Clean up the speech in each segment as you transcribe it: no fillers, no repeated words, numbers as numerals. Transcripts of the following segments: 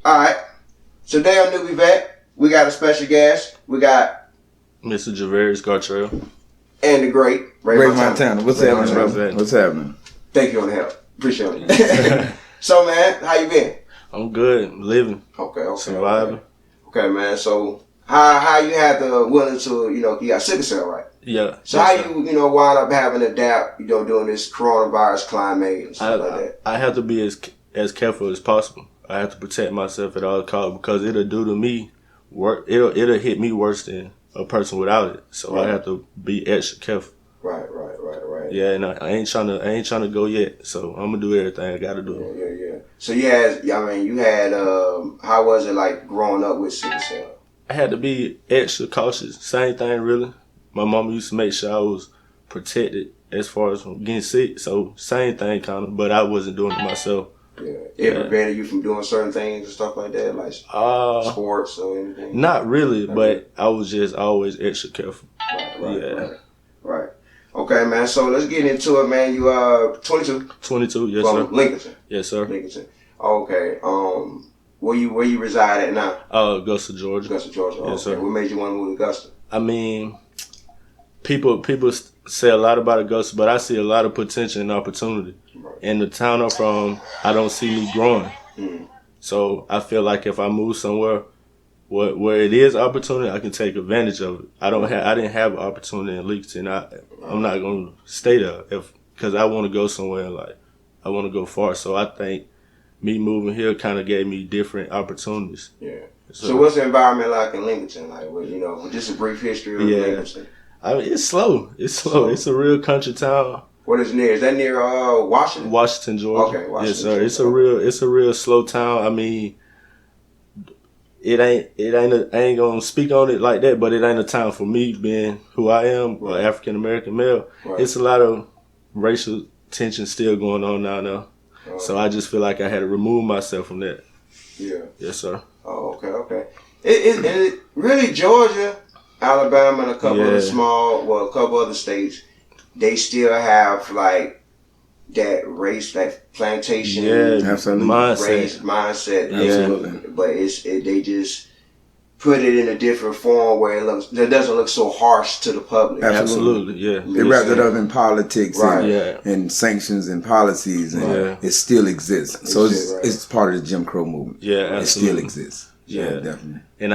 All right. Today on NewbieVeT, we got a special guest. We got Mr. Javierus Gartrell. And the great Ray Montana. What's happening, brother? What's happening? Thank you on the help. Appreciate it. So, man, how you been? I'm good. Living. Okay. Surviving. Okay, man. So, how you had the willing to, you got sickle cell, right? Yeah. So how you wind up having to adapt, doing this coronavirus climate and stuff like that? I have to be as careful as possible. I have to protect myself at all costs because it'll do to me it'll hit me worse than a person without it. So I have to be extra careful. Right. Yeah, and I ain't trying to go yet. So I'm gonna do everything I gotta do. Yeah. So you had how was it like growing up with sickle cell? I had to be extra cautious. Same thing really. My mama used to make sure I was protected as far as from getting sick. So same thing kind of, but I wasn't doing it myself. Yeah. It prevented you from doing certain things and stuff like that, like sports or anything? Not really, but I was just always extra careful. Right. Okay, man. So let's get into it, man. You 22? 22, yes, from sir. Lincoln? Yes, sir. Lincoln. Okay. Where you reside at now? Augusta, Georgia. Augusta, Georgia. Yes, sir. What made you want to move to Augusta? I mean, people say a lot about Augusta, but I see a lot of potential and opportunity. Right. In the town I'm from, I don't see me growing. Mm. So I feel like if I move somewhere where it is opportunity, I can take advantage of it. I didn't have an opportunity in Lincoln. I'm not gonna stay there because I want to go somewhere I want to go far. So I think me moving here kind of gave me different opportunities. Yeah. So what's the environment like in Lincoln? Like, with just a brief history of Lincoln? I mean, it's slow. It's a real country town. What is near? Is that near Washington? Washington, Georgia. Okay, Washington. Yes, sir. It's a real slow town. I mean, I ain't gonna speak on it like that, but it ain't a time for me being who I am, an African American male. Right. It's a lot of racial tension still going on now. So I just feel like I had to remove myself from that. Yeah. Yes, sir. Oh, okay. It really Georgia, Alabama, and a couple of a couple other states, they still have like that race, that plantation, mindset. Absolutely. But they just put it in a different form where it doesn't look so harsh to the public. Absolutely, yeah. They wrapped it up in politics and sanctions and policies, and it still exists. So it's part of the Jim Crow movement. Yeah, absolutely. It still exists. Yeah, definitely. And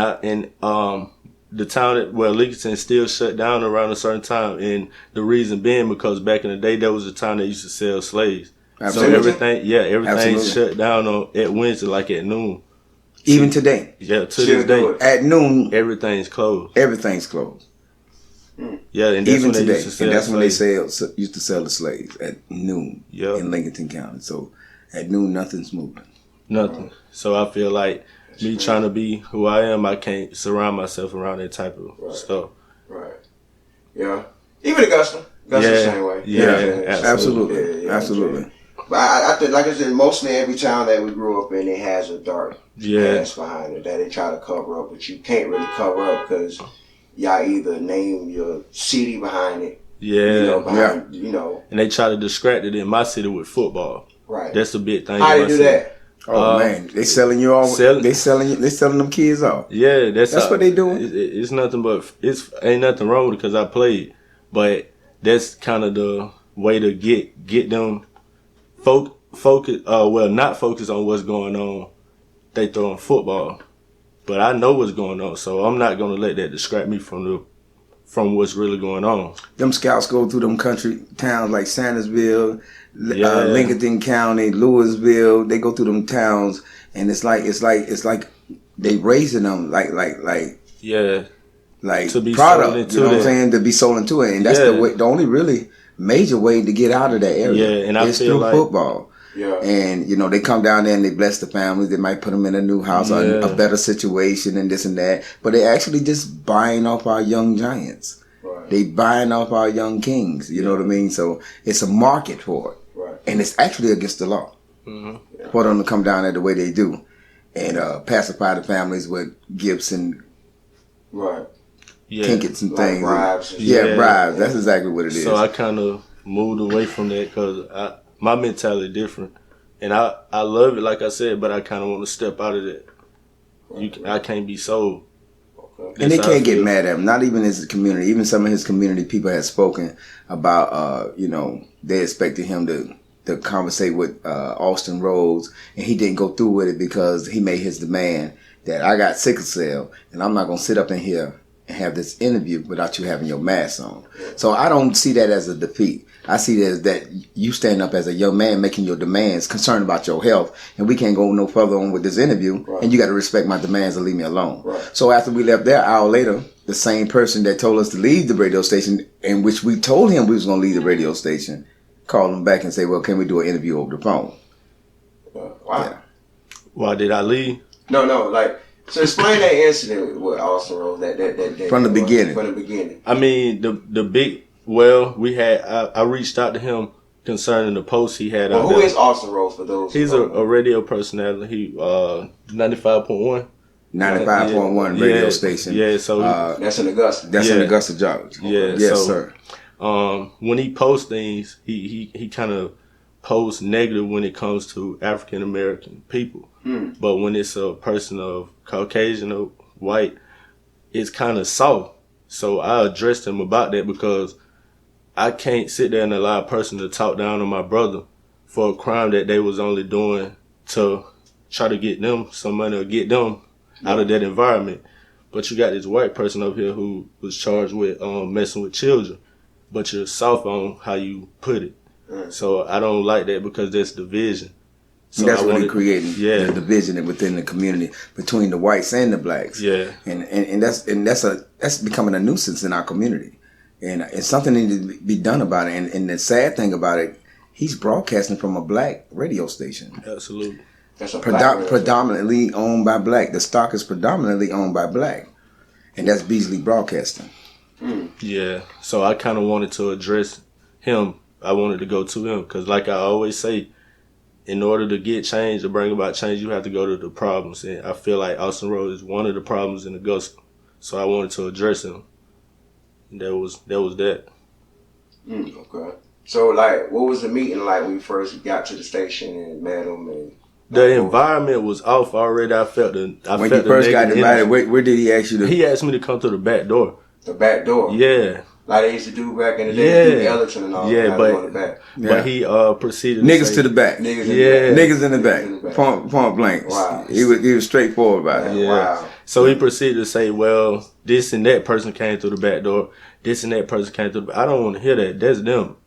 the town Lincoln still shut down around a certain time, and the reason being because back in the day there was a time they used to sell slaves. Absolutely. So everything shut down at Wednesday, like at noon. Even today. Yeah, to this day. At noon, everything's closed. Everything's closed. Yeah, and that's even when today, used to sell and that's when they used to sell the slaves at noon in Lincoln County. So at noon, nothing's moving. Nothing. So I feel like me trying to be who I am, I can't surround myself around that type of stuff. Right. Yeah. Even Augusta the same way. Yeah, absolutely. Absolutely. But I think, like I said, mostly every town that we grew up in, it has a dark past behind it that they try to cover up, but you can't really cover up because y'all either name your city behind it, and they try to distract it in my city with football. Right. That's the big thing. How do you do that? Oh man, they selling you all. They selling them kids off. Yeah, that's what they doing. It's nothing but ain't nothing wrong with it because I played, but that's kind of the way to get them focus. Not focus on what's going on. They throwing football, but I know what's going on, so I'm not gonna let that distract me from what's really going on. Them scouts go through them country towns like Sandersville, Lincoln County, Louisville. They go through them towns, and it's like they raising them like to be product. You know what I'm saying? To be sold into it, and that's the only really major way to get out of that area. Yeah, and I feel through football. Yeah. And, they come down there and they bless the families. They might put them in a new house or a better situation and this and that. But they actually just buying off our young giants. Right. They buying off our young kings. You know what I mean? So it's a market for it. Right. And it's actually against the law for them to come down there the way they do and pacify the families with gifts and trinkets and things. Bribes. Bribes. That's exactly what it is. So I kind of moved away from that because my mentality different, and I love it like I said, but I kind of want to step out of that. I can't be sold. Okay. And they can't get mad at him. Not even his community. Even some of his community people have spoken about, they expected him to conversate with Austin Rhodes, and he didn't go through with it because he made his demand that I got sickle cell, and I'm not going to sit up in here and have this interview without you having your mask on. So I don't see that as a defeat. I see that as that you stand up as a young man making your demands, concerned about your health, and we can't go no further on with this interview, and you got to respect my demands and leave me alone. Right. So after we left there, an hour later, the same person that told us to leave the radio station, in which we told him we was going to leave the radio station, called him back and say, well, can we do an interview over the phone? Wow. Yeah. Why did I leave? No, so explain that incident with Austin Rhodes, that from the beginning. From the beginning. I mean, I reached out to him concerning the post he had. Well, who is Austin Rhodes for those? He's a radio personality. He 95.1. 95.1 radio station. Yeah, so that's in Augusta. That's in Augusta, Georgia. Yeah, yes, sir. When he posts things, he kind of posts negative when it comes to African American people. But when it's a person of Caucasian or white, it's kind of soft. So I addressed him about that because I can't sit there and allow a person to talk down on my brother for a crime that they was only doing to try to get them some money or get them out of that environment. But you got this white person up here who was charged with messing with children, but you're soft on how you put it. So I don't like that because that's division. So that's what he created. The division within the community between the whites and the blacks. Yeah, and that's becoming a nuisance in our community, and it's something that needs to be done about it. And the sad thing about it, he's broadcasting from a black radio station. Absolutely, that's predominantly owned by black. The stock is predominantly owned by black, and that's Beasley Broadcasting. Yeah, so I kind of wanted to address him. I wanted to go to him because, like I always say, in order to get change or bring about change, you have to go to the problems. And I feel like Austin Rhodes is one of the problems in the gospel. So I wanted to address him. And that was that. Okay. So, what was the meeting like when you first got to the station and met him? And the environment was off already. When you first got invited, where did he ask you to? He asked me to come through the back door. The back door? Yeah. Like they used to do back in the day, the Ellington and all that. But he proceeded niggas to the back. Niggas in the back. Point blank. Wow. He was straightforward about it. Yeah. Wow. So he proceeded to say, well, this and that person came through the back door. This and that person came through the back. I don't want to hear that. That's them.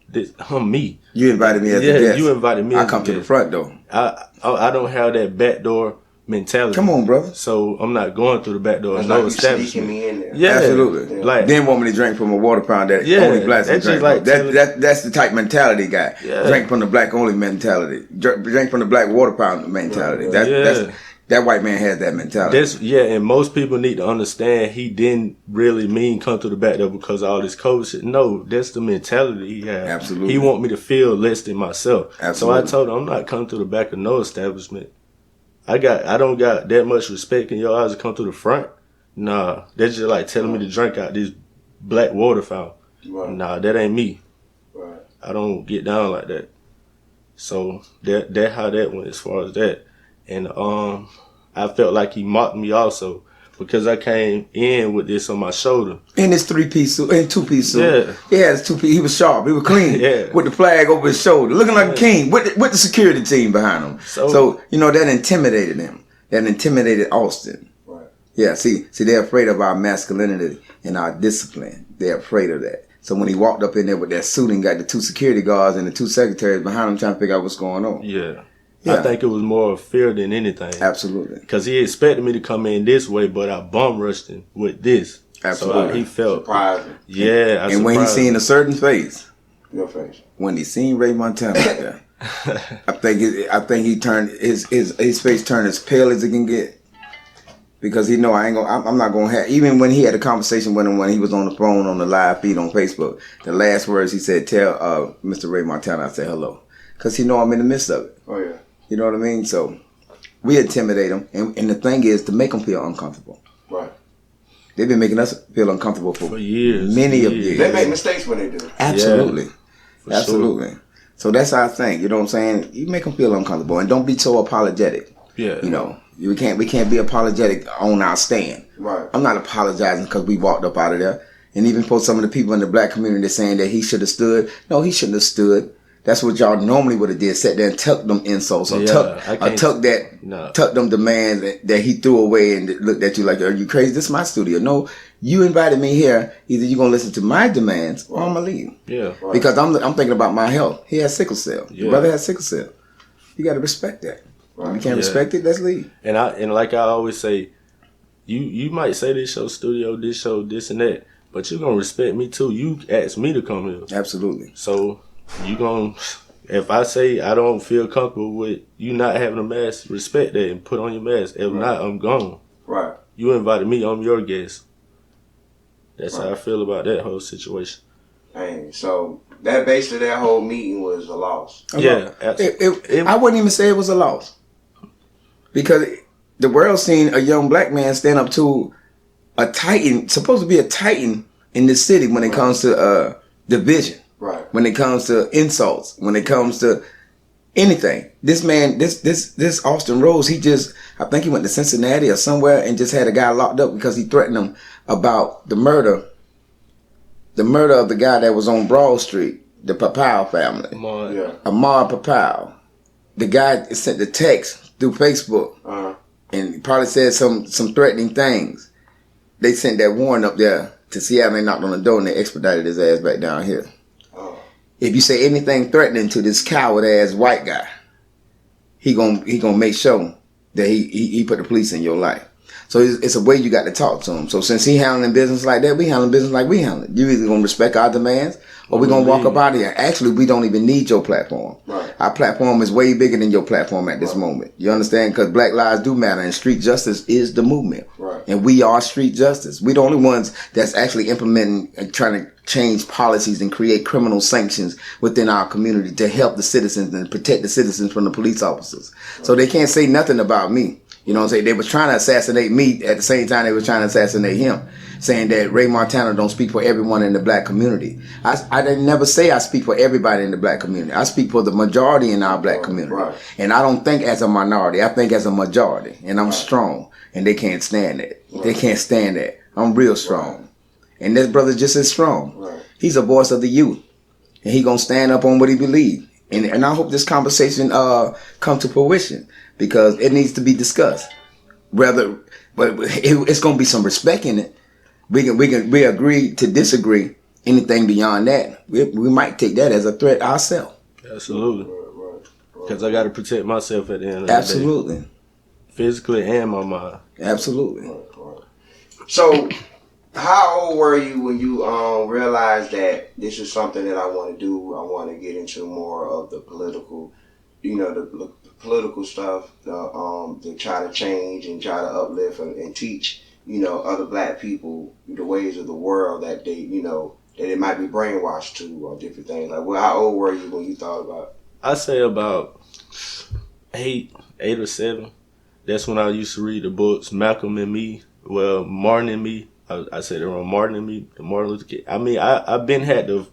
I'm me. You invited me as a guest. Yeah, you invited me. I come to the front door. I don't have that back door mentality. Come on, brother. So I'm not going through the back door. It's no establishment. Me in there. Yeah, absolutely. Like, didn't want me to drink from a water fountain that only blacks can drink. Like that's the type mentality guy. Yeah. Drink from the black only mentality. Drink from the black water fountain mentality. Right. That white man has that mentality. And most people need to understand he didn't really mean come through the back door because of all this COVID shit. No, that's the mentality he had. Absolutely. He want me to feel less than myself. Absolutely. So I told him I'm not coming through the back of no establishment. I don't got that much respect in your eyes to come through the front. Nah, that's just like telling me to drink out this black water fountain. Right. Nah, that ain't me. Right. I don't get down like that. So that how that went as far as that. And I felt like he mocked me also because I came in with this on my shoulder. In his 3-piece suit, in 2-piece suit. Yeah. Yeah, it's 2-piece. He was sharp. He was clean. Yeah. With the flag over his shoulder, looking like a king with the security team behind him. So that intimidated him. That intimidated Austin. Right. Yeah, see, they're afraid of our masculinity and our discipline. They're afraid of that. So when he walked up in there with that suit and got the 2 security guards and the 2 secretaries behind him trying to figure out what's going on. Yeah. I think it was more of fear than anything. Absolutely. Because he expected me to come in this way, but I bum rushed him with this. Absolutely. So he felt surprising. Yeah. And when he seen a certain face. Your face. When he seen Ray Montana out there, I think he turned his face turned as pale as it can get. Because he know I'm not gonna have, even when he had a conversation with him when he was on the phone on the live feed on Facebook, the last words he said, tell Mr. Ray Montana I said hello. Because he know I'm in the midst of it. Oh yeah. You know what I mean? So we intimidate them, and the thing is to make them feel uncomfortable. Right. They've been making us feel uncomfortable for years. Many of years. They make mistakes when they do. Absolutely. Yeah, absolutely. Sure. So that's our thing. You know what I'm saying? You make them feel uncomfortable, and don't be so apologetic. Yeah. You know, we can't be apologetic on our stand. Right. I'm not apologizing because we walked up out of there. And even for some of the people in the black community saying that he should have stood. No, he shouldn't have stood. That's what y'all normally would have did. Sat there and tucked them insults or tuck them demands that he threw away and looked at you like, are you crazy? This is my studio. No, you invited me here. Either you're going to listen to my demands or I'm going to leave. Yeah. Right. Because I'm thinking about my health. He has sickle cell. Yeah. Your brother has sickle cell. You got to respect that. Right. If you can't respect it, let's leave. And like I always say, you might say this show studio, this show, this and that, but you're going to respect me too. You asked me to come here. Absolutely. So if I say I don't feel comfortable with you not having a mask, respect that and put on your mask. If not, I'm gone. Right. You invited me, I'm your guest. That's how I feel about that whole situation. Dang, so that basically that whole meeting was a loss. Yeah. I wouldn't even say it was a loss. Because the world seen a young black man stand up to a titan, supposed to be a titan in this city when it comes to division. Right. When it comes to insults, when it comes to anything. This man, this Austin Rose, I think he went to Cincinnati or somewhere and just had a guy locked up because he threatened him about the murder of the guy that was on Broad Street, the Papao family. Ahmad Papao. The guy sent the text through Facebook and probably said some threatening things. They sent that warrant up there to Seattle. They knocked on the door and they expedited his ass back down here. If you say anything threatening to this coward ass white guy, he gonna make sure that he put the police in your life. So it's a way you got to talk to him. So since he handling business like that, we handling business like we handle it. You either gonna respect our demands or we gonna walk up out of here. Actually, we don't even need your platform. Right. Our platform is way bigger than your platform at this moment. You understand? Because black lives do matter and street justice is the movement. Right. And we are street justice. We the only ones that's actually implementing and trying to change policies and create criminal sanctions within our community to help the citizens and protect the citizens from the police officers. Right. So they can't say nothing about me. You know what I'm saying? They was trying to assassinate me at the same time they were trying to assassinate him, saying that Ray Montana don't speak for everyone in the black community. I didn't never say I speak for everybody in the black community. I speak for the majority in our black community. Right. And I don't think as a minority. I think as a majority. And I'm strong. And they can't stand that. Right. They can't stand that. I'm real strong. Right. And this brother just as strong. Right. He's a voice of the youth. And he gonna stand up on what he believes. And I hope this conversation come to fruition. Because it needs to be discussed. But it's gonna be some respect in it. We agree to disagree. Anything beyond that, we might take that as a threat ourselves. Absolutely. Because I got to protect myself at the end of the day. Absolutely. Physically and my mind. Absolutely. So, how old were you when you realized that this is something that I want to do? I want to get into more of the political, the political stuff, to try to change and try to uplift and teach, other black people the ways of the world that they, that they might be brainwashed to or different things. Like, well, how old were you when you thought about it? I say about 8 or 7. That's when I used to read the books, Malcolm and Me, Martin and Me. I said it wrong, Martin and Me, and Martin Luther King. I mean, I've been had the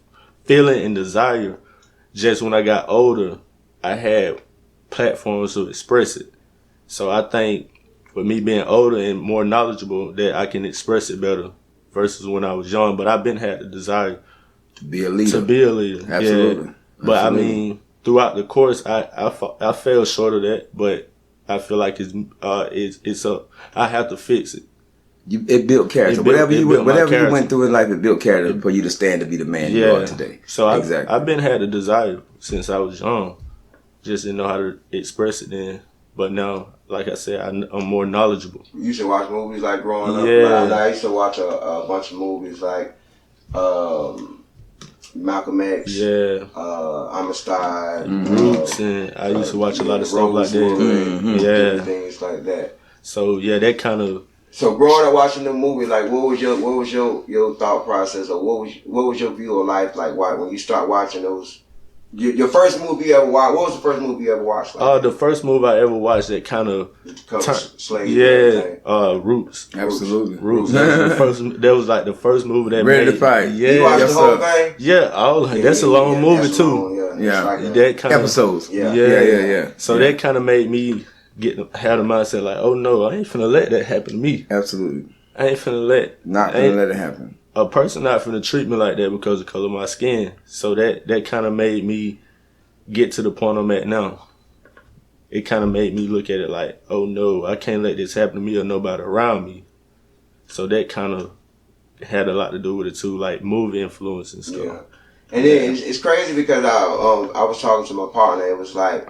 feeling and desire. Just when I got older, I had platforms to express it. So I think with me being older and more knowledgeable that I can express it better versus when I was young. But I've been had the desire to be a leader. Absolutely. Yeah. But I mean, throughout the course, I fell short of that. But I feel like I have to fix it. It built character. Whatever you went through in life, it built character for you to stand to be the man you are today. So I've been had a desire since I was young. Just didn't know how to express it then. But now, like I said, I'm more knowledgeable. You used to watch movies like growing up? Yeah. I used to watch a bunch of movies like Malcolm X, Amistad, Roots, and I used to watch a lot of stuff like that. Things like that. So, that kind of... So growing up watching the movie, like what was your thought process, or what was your view of life like? Why when you start watching those, your first movie you ever watched? What was the first movie you ever watched? The first movie I ever watched that kind of slaves. Roots. Absolutely, Roots. That was like the first movie that Ready to Fight. Yeah, you watched the whole thing. Yeah, that's a long movie too. That kind of episodes. Yeah. So that kind of made me had a mindset like, oh no, I ain't finna let that happen to me. Absolutely. I ain't finna let it happen. A person not finna treat me like that because of the color of my skin. So that kind of made me get to the point I'm at now. It kind of made me look at it like, oh no, I can't let this happen to me or nobody around me. So that kind of had a lot to do with it too, like movie influence and stuff. Yeah. And then it's crazy because I was talking to my partner. It was like,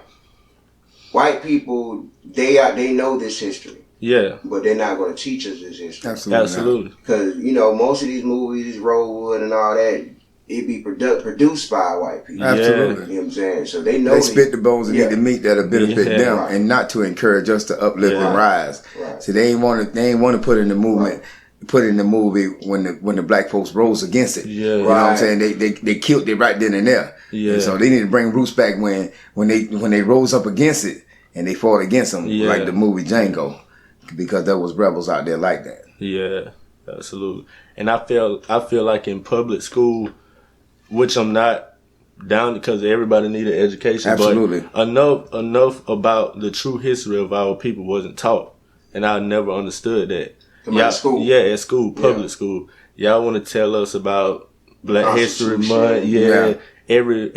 white people, they know this history. Yeah. But they're not going to teach us this history. Absolutely. Because, most of these movies, Rosewood and all that, it be produced by white people. Absolutely. You know what I'm saying? So they know. They spit the bones and eat the meat that'll benefit them and not to encourage us to uplift and rise. Right. So they ain't want to put in the movement. Put in the movie when the black folks rose against it. Yeah. You know what I'm saying? They killed it right then and there. Yeah. And so they need to bring roots back when they rose up against it and they fought against them, like the movie Django, because there was rebels out there like that. Yeah, absolutely. And I feel like in public school, which I'm not down because everybody need an education. Absolutely. But enough about the true history of our people wasn't taught, and I never understood that. At school. Yeah, at school, public school. Y'all want to tell us about Black History Month? Yeah. Every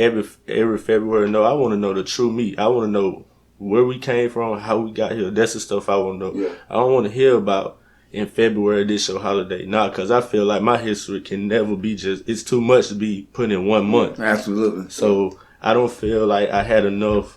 February. No, I want to know the true me. I want to know where we came from, how we got here. That's the stuff I want to know. Yeah. I don't want to hear about in February this your holiday. Nah, because I feel like my history can never be it's too much to be put in 1 month. Absolutely. So I don't feel like I had enough.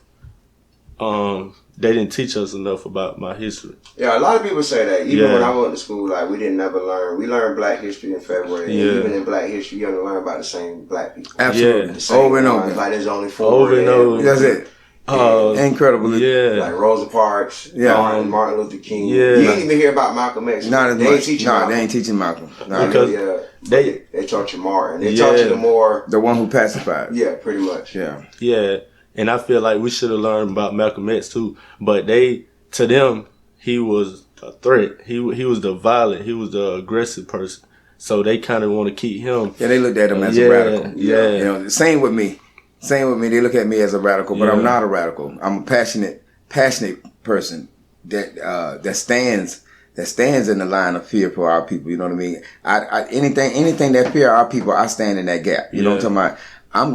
They didn't teach us enough about my history. Yeah, a lot of people say that. Even when I went to school, like, we didn't never learn. We learned Black history in February. Yeah. And even in Black history, you only learn about the same Black people. Absolutely. The over and over. Like, there's only 4. Over and over. That's it. Incredible. Yeah. Like Rosa Parks, Martin Luther King. Yeah. You ain't even hear about Malcolm X. Not as they much. Ain't teaching Malcolm. They ain't teaching Malcolm. Because they taught you Martin. They taught you the one who pacified. Yeah, pretty much. Yeah. Yeah. And I feel like we should have learned about Malcolm X too. But to them, he was a threat. He was the violent, he was the aggressive person. So they kind of want to keep him. Yeah, they looked at him as a radical. Yeah. Same with me. They look at me as a radical, but I'm not a radical. I'm a passionate person that stands in the line of fear for our people. You know what I mean? Anything that fear our people, I stand in that gap. You know what I'm talking about? I'm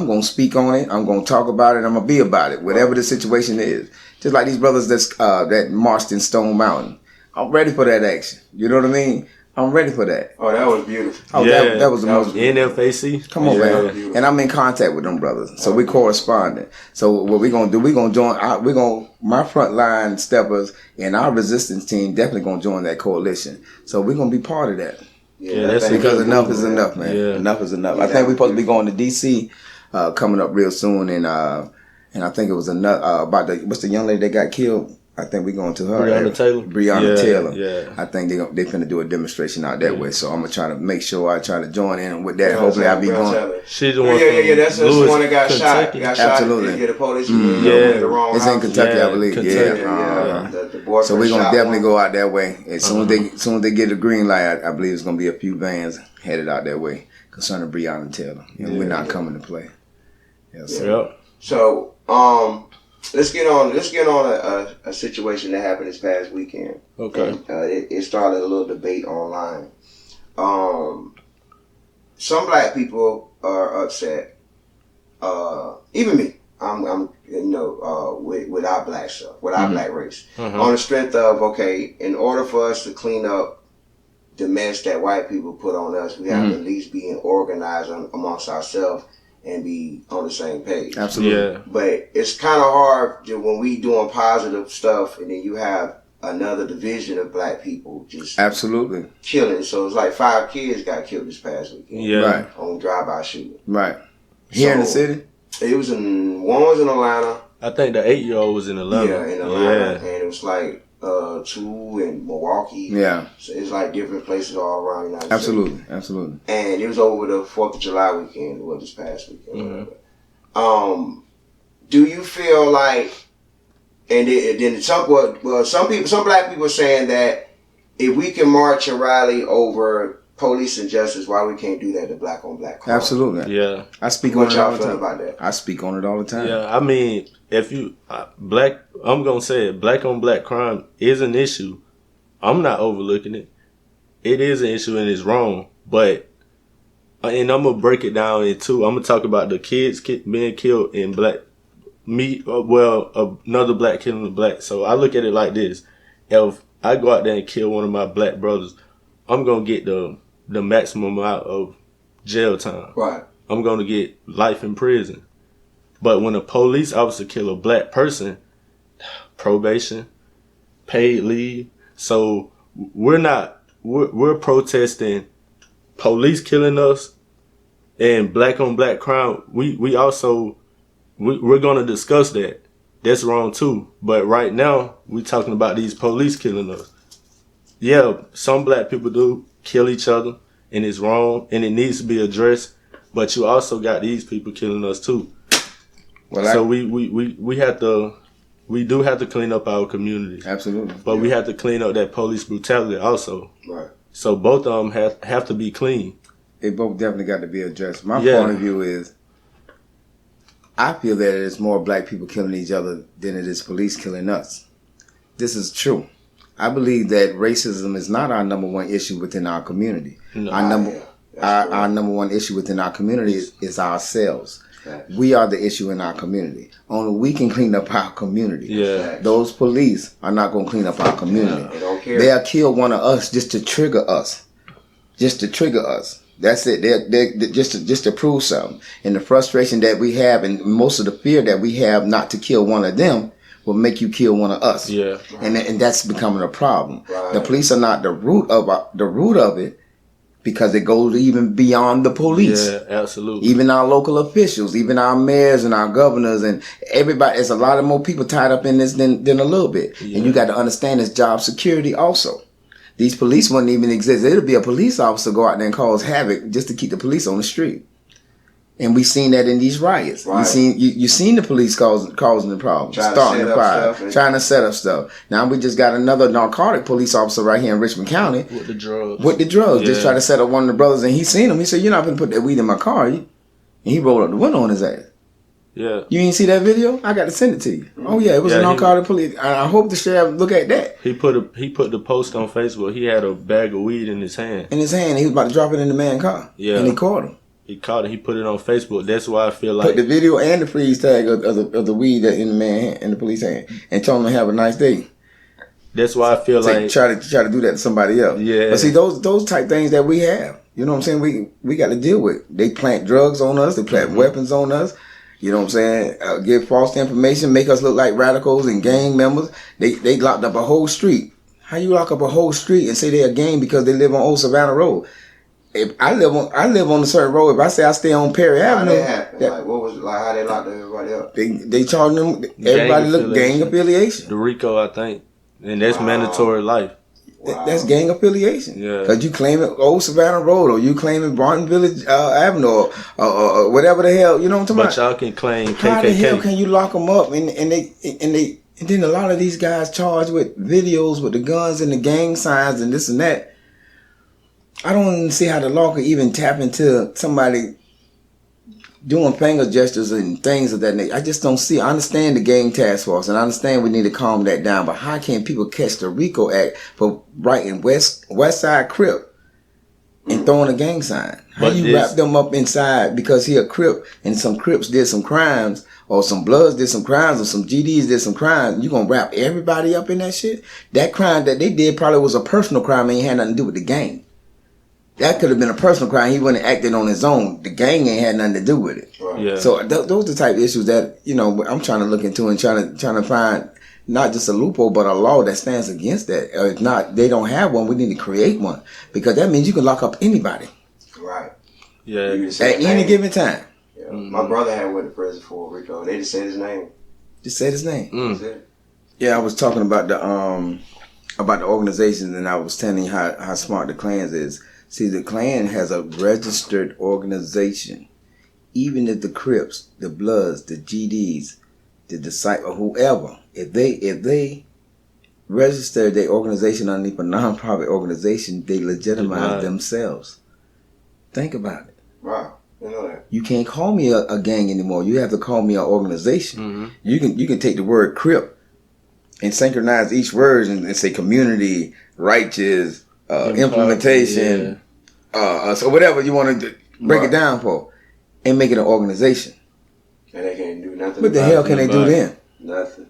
going to speak on it. I'm going to talk about it. I'm going to be about it, whatever the situation is. Just like these brothers that marched in Stone Mountain. I'm ready for that action. You know what I mean? I'm ready for that. Oh, that was beautiful. Oh, that was the most NFAC. Come on, man. And I'm in contact with them brothers. So we corresponding. So what we going to do, we going to join, my frontline steppers and our resistance team definitely going to join that coalition. So we're going to be part of that. Yeah, that's because enough is enough, man. Yeah. Enough is enough. I think we're supposed to be going to DC coming up real soon, and I think it was about what's the young lady that got killed. I think we're going to her. Breonna Taylor. Yeah. I think they finna do a demonstration out that way. So I'm gonna try to make sure I try to join in with that. Hopefully I'll be going. She's the one. That's the one that got Kentucky. shot. Absolutely. The police. The wrong it's house. in Kentucky, I believe. Kentucky. So we're gonna definitely go out that way. As soon as they get the green light, I believe it's gonna be a few vans headed out that way concerning Breonna Taylor, and we're not coming to play. Yes. Yep. So let's get on a situation that happened this past weekend. Okay. And, it started a little debate online. Some black people are upset. Even me. I'm with our black stuff, with our black race, on the strength of, okay, in order for us to clean up the mess that white people put on us, we have to at least be organized amongst ourselves and be on the same page. Absolutely. Yeah. But it's kind of hard when we doing positive stuff and then you have another division of black people just absolutely killing. So it's like 5 kids got killed this past weekend. Yeah. Right. On drive-by shooting. Right. Here in the city? It was one was in Atlanta. I think the 8-year-old was in Atlanta. Yeah, in Atlanta. And it was like 2 in Milwaukee. Yeah. So it's like different places all around the United Absolutely. States. Absolutely. And it was over the 4th of July weekend, well, this past weekend. Do you feel like, and then some black people are saying that if we can march and rally over police and justice, why we can't do that to black on black crime? Absolutely. Yeah. I speak what on it y'all all the feel time. about that? I speak on it all the time. Yeah, I mean, if you black, I'm gonna say it. Black on black crime is an issue. I'm not overlooking it. It is an issue and it's wrong. But and I'm gonna break it down into. I'm gonna talk about the kids being killed in black. Another black killing a black. So I look at it like this: if I go out there and kill one of my black brothers, I'm gonna get the maximum amount of jail time. Right. I'm gonna get life in prison. But when a police officer kill a black person, probation, paid leave. So we're protesting police killing us and black on black crime. We're gonna discuss that. That's wrong too. But right now we talking about these police killing us. Yeah, some black people do kill each other and it's wrong and it needs to be addressed. But you also got these people killing us too. Well, so we do have to clean up our community. Absolutely. But we have to clean up that police brutality also. Right. So both of them have to be clean. They both definitely got to be addressed. My point of view is, I feel that it's more black people killing each other than it is police killing us. This is true. I believe that racism is not our number one issue within our community. No, our number one issue within our community is ourselves. We are the issue in our community. Only we can clean up our community. Yeah. Those police are not going to clean up our community. They don't care. They'll kill one of us just to trigger us. Just to trigger us. That's it. They're just to prove something. And the frustration that we have and most of the fear that we have not to kill one of them will make you kill one of us. Yeah. And that's becoming a problem. Right. The police are not the root of it because it goes even beyond the police. Yeah, absolutely. Even our local officials, even our mayors and our governors and everybody. There's a lot of more people tied up in this than a little bit. Yeah. And you got to understand it's job security also. These police wouldn't even exist. It'll be a police officer go out there and cause havoc just to keep the police on the street. And we've seen that in these riots. Right. You seen the police causing the problems, starting the fire, trying to set up stuff. Now we just got another narcotic police officer right here in Richmond County with the drugs. Yeah. Just trying to set up one of the brothers, and he seen him. He said, "You're not gonna put that weed in my car." And he rolled up the window on his ass. Yeah. You ain't see that video? I got to send it to you. Mm-hmm. Oh yeah, it was a narcotic police. I hope the sheriff look at that. He put the post on Facebook. He had a bag of weed in his hand. He was about to drop it in the man's car. Yeah. And he caught him. He caught it. He put it on Facebook. That's why I feel like put the video and the freeze tag of the weed that in the man in the police hand, and told him to have a nice day. That's why I feel like try to do that to somebody else. Yeah. But see those type things that we have, you know what I'm saying? We got to deal with. They plant drugs on us. They plant weapons on us. You know what I'm saying? Give false information, make us look like radicals and gang members. They locked up a whole street. How you lock up a whole street and say they're a gang because they live on Old Savannah Road? If I live on a certain road. If I say I stay on Perry Avenue, what was it like? How they locked everybody up? They charged them. Everybody look gang affiliation. The RICO, I think, and that's mandatory life. Wow. That's gang affiliation. Yeah, because you claim it Old Savannah Road or you claim it Barton Village Avenue or whatever the hell, you know what I'm talking about. But y'all can claim KKK. How the hell can you lock them up and then a lot of these guys charged with videos with the guns and the gang signs and this and that. I don't even see how the law could even tap into somebody doing finger gestures and things of that nature. I just don't see. I understand the gang task force, and I understand we need to calm that down. But how can people catch the RICO Act for writing West Side Crip and throwing a gang sign? How you wrap them up inside because he a Crip and some Crips did some crimes, or some Bloods did some crimes, or some GDs did some crimes? You gonna wrap everybody up in that shit? That crime that they did probably was a personal crime and ain't had nothing to do with the gang. That could have been a personal crime. He wouldn't have acted on his own. The gang ain't had nothing to do with it. Right. Yeah. So those are the type of issues that, you know, I'm trying to look into and trying to find not just a loophole, but a law that stands against that. Or if not, they don't have one. We need to create one because that means you can lock up anybody. Right. Yeah. At any given time. Yeah. Mm-hmm. My brother had went to prison for RICO. They just said his name. Just said his name. That's it. Yeah, I was talking about the organizations, and I was telling you how smart the Klans is. See, the Klan has a registered organization. Even if the Crips, the Bloods, the GDs, the Disciples, whoever, if they register their organization underneath a non-profit organization, they legitimize themselves. Think about it. Wow, you know that. You can't call me a gang anymore. You have to call me an organization. Mm-hmm. You can take the word Crip and synchronize each word and say community, righteous, implementation, so whatever you want to break it down for, and make it an organization. And they can't do nothing. What the hell can they do then? Nothing.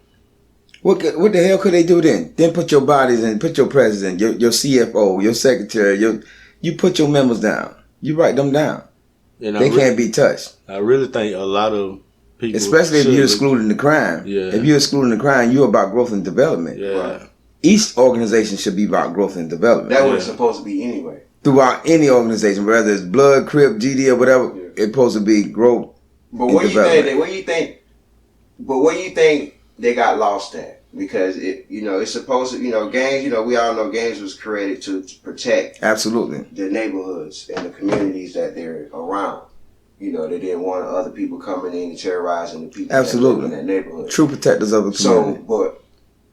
What the hell could they do then? Then put your bodies in, put your president, your CFO, your secretary, you put your members down. You write them down. They can't be touched. I really think a lot of people, especially if you're excluding the crime. Yeah. If you're excluding the crime, you're about growth and development. Yeah. Right. Each organization should be about growth and development. That's what it's supposed to be anyway. Throughout any organization, whether it's Blood, Crip, GD, or whatever, it's supposed to be growth. But where you think they got lost at? Because it's supposed to, gangs, we all know gangs was created to protect absolutely the neighborhoods and the communities that they're around. They didn't want other people coming in and terrorizing the people absolutely in that neighborhood. True protectors of the community. So, but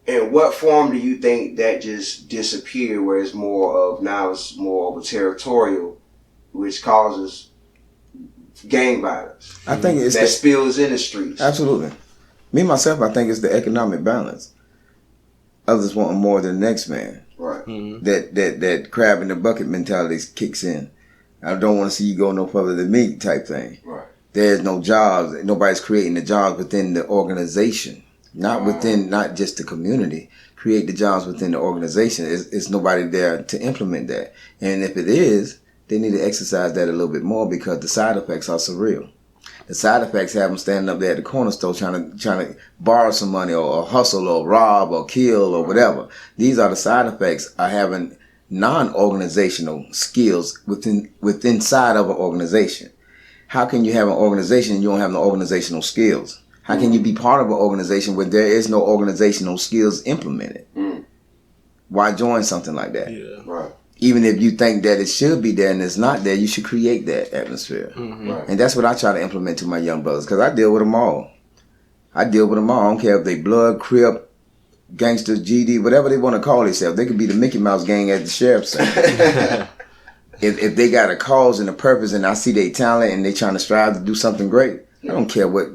in what form do you think that just disappeared, where it's more of a territorial, which causes gang violence? I think it's that spills in the streets. Absolutely. Me, myself, I think it's the economic balance. Others want more than the next man. Right. Mm-hmm. That crab in the bucket mentality kicks in. I don't want to see you go no further than me type thing. Right. There's no jobs. Nobody's creating the jobs within the organization. Not just the community. Create the jobs within the organization. It's nobody there to implement that. And if it is, they need to exercise that a little bit more because the side effects are surreal. The side effects have them standing up there at the corner store trying to borrow some money or hustle or rob or kill or whatever. These are the side effects of having non-organizational skills inside of an organization. How can you have an organization and you don't have no organizational skills? How can you be part of an organization where there is no organizational skills implemented? Why join something like that? Yeah. Right. Even if you think that it should be there and it's not there, you should create that atmosphere. Mm-hmm. Right. And that's what I try to implement to my young brothers because I deal with them all. I don't care if they Blood, Crip, Gangster, GD, whatever they want to call themselves. They could be the Mickey Mouse gang at the sheriff's center. if they got a cause and a purpose and I see their talent and they trying to strive to do something great, I don't care what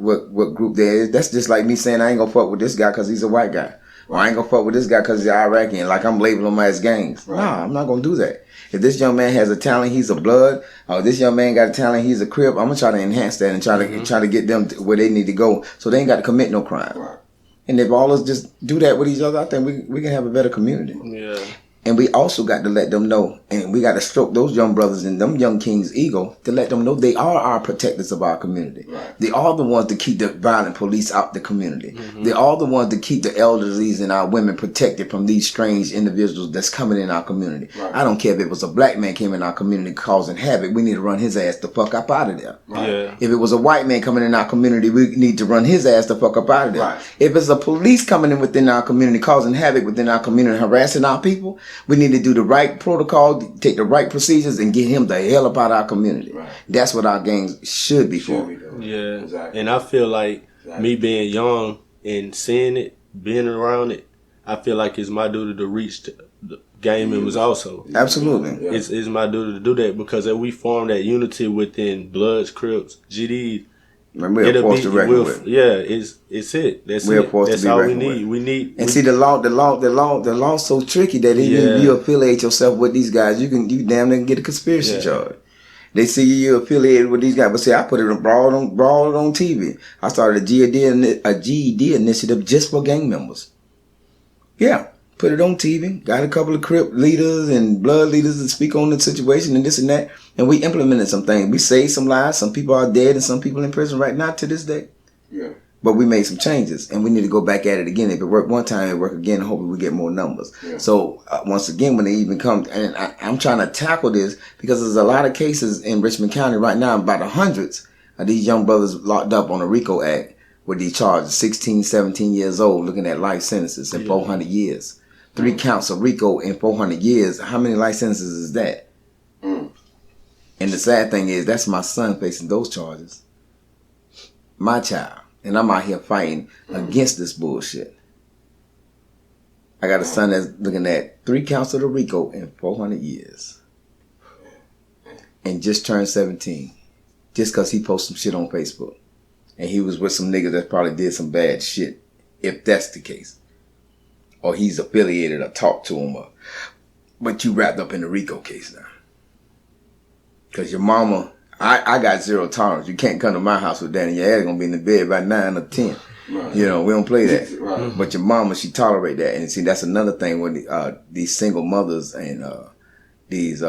group there is. That's just like me saying I ain't gonna fuck with this guy because he's a white guy. Or I ain't gonna fuck with this guy because he's Iraqi and like I'm labeling him as gangs. Right. Nah, I'm not gonna do that. If this young man has a talent, he's a Blood, or this young man got a talent, he's a Crip, I'm gonna try to enhance that and try to get them to where they need to go so they ain't got to commit no crime. Right. And if all of us just do that with each other, I think we can have a better community. Yeah. And we also got to let them know, and we got to stroke those young brothers and them young kings' ego to let them know they are our protectors of our community. Right. They are the ones to keep the violent police out the community. Mm-hmm. They are the ones to keep the elderly and our women protected from these strange individuals that's coming in our community. Right. I don't care if it was a black man came in our community causing havoc. We need to run his ass the fuck up out of there. Right. Yeah. If it was a white man coming in our community, we need to run his ass the fuck up out of there. Right. If it's a police coming in within our community, causing havoc within our community, harassing our people, we need to do the right protocol, take the right procedures, and get him the hell up out of our community. Right. That's what our gangs should be for. Yeah. Exactly. And I feel like me being young and seeing it, being around it, I feel like it's my duty to reach the gang members also. Absolutely. Yeah. It's my duty to do that because if we form that unity within Bloods, Crips, GDs, we're forced to reckon with. Yeah, it's it. That's we're it. forced That's to be all we reckoned need. with. And see the law's so tricky that even if you affiliate yourself with these guys, you damn near get a conspiracy charge. They see you affiliated with these guys, but see, I put it broad on TV. I started a GED initiative just for gang members. Yeah. Put it on TV. Got a couple of Crip leaders and Blood leaders to speak on the situation and this and that. And we implemented some things. We saved some lives. Some people are dead and some people in prison right now to this day. Yeah. But we made some changes and we need to go back at it again. If it worked one time, it work again. Hopefully we get more numbers. Yeah. So once again, when they even come, and I'm trying to tackle this because there's a lot of cases in Richmond County right now, about the hundreds of these young brothers locked up on the RICO Act with these charges, 16, 17 years old, looking at life sentences in 400 years. 3 counts of RICO in 400 years. How many life sentences is that? And the sad thing is, that's my son facing those charges. My child. And I'm out here fighting against this bullshit. I got a son that's looking at 3 counts of the RICO in 400 years. And just turned 17. Just because he posted some shit on Facebook. And he was with some niggas that probably did some bad shit. If that's the case. Or he's affiliated or talked to him. But you wrapped up in the RICO case now. Because your mama, I got 0 tolerance. You can't come to my house with that and your ass going to be in the bed by 9 or 10. Right. You know, we don't play that. Right. But your mama, she tolerate that. And see, that's another thing when these single mothers and these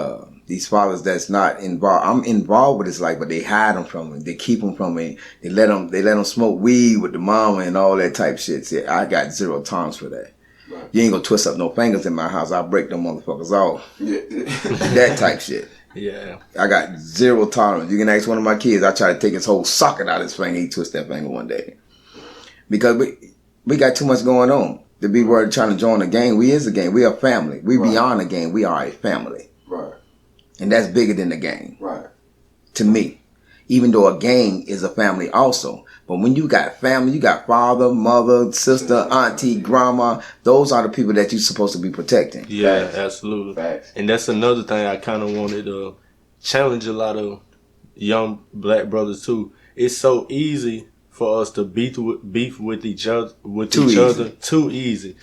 fathers that's not involved. I'm involved with this life, but they hide them from me. They keep them from me. They let them smoke weed with the mama and all that type shit. See, I got 0 tolerance for that. Right. You ain't gonna twist up no fingers in my house. I'll break them motherfuckers off. Yeah. That type shit. Yeah. I got 0 tolerance. You can ask one of my kids. I try to take his whole socket out of his finger. He twist that finger one day. Because we got too much going on to be worried trying to join the game. We is a game. We are family. We beyond the game. We are a family. Right. And that's bigger than the game. Right. To me. Even though a gang is a family also. But when you got family, you got father, mother, sister, auntie, grandma. Those are the people that you're supposed to be protecting. Yeah, Facts. Absolutely. Facts. And that's another thing I kind of wanted to challenge a lot of young black brothers too. It's so easy for us to beef with each other, too easy.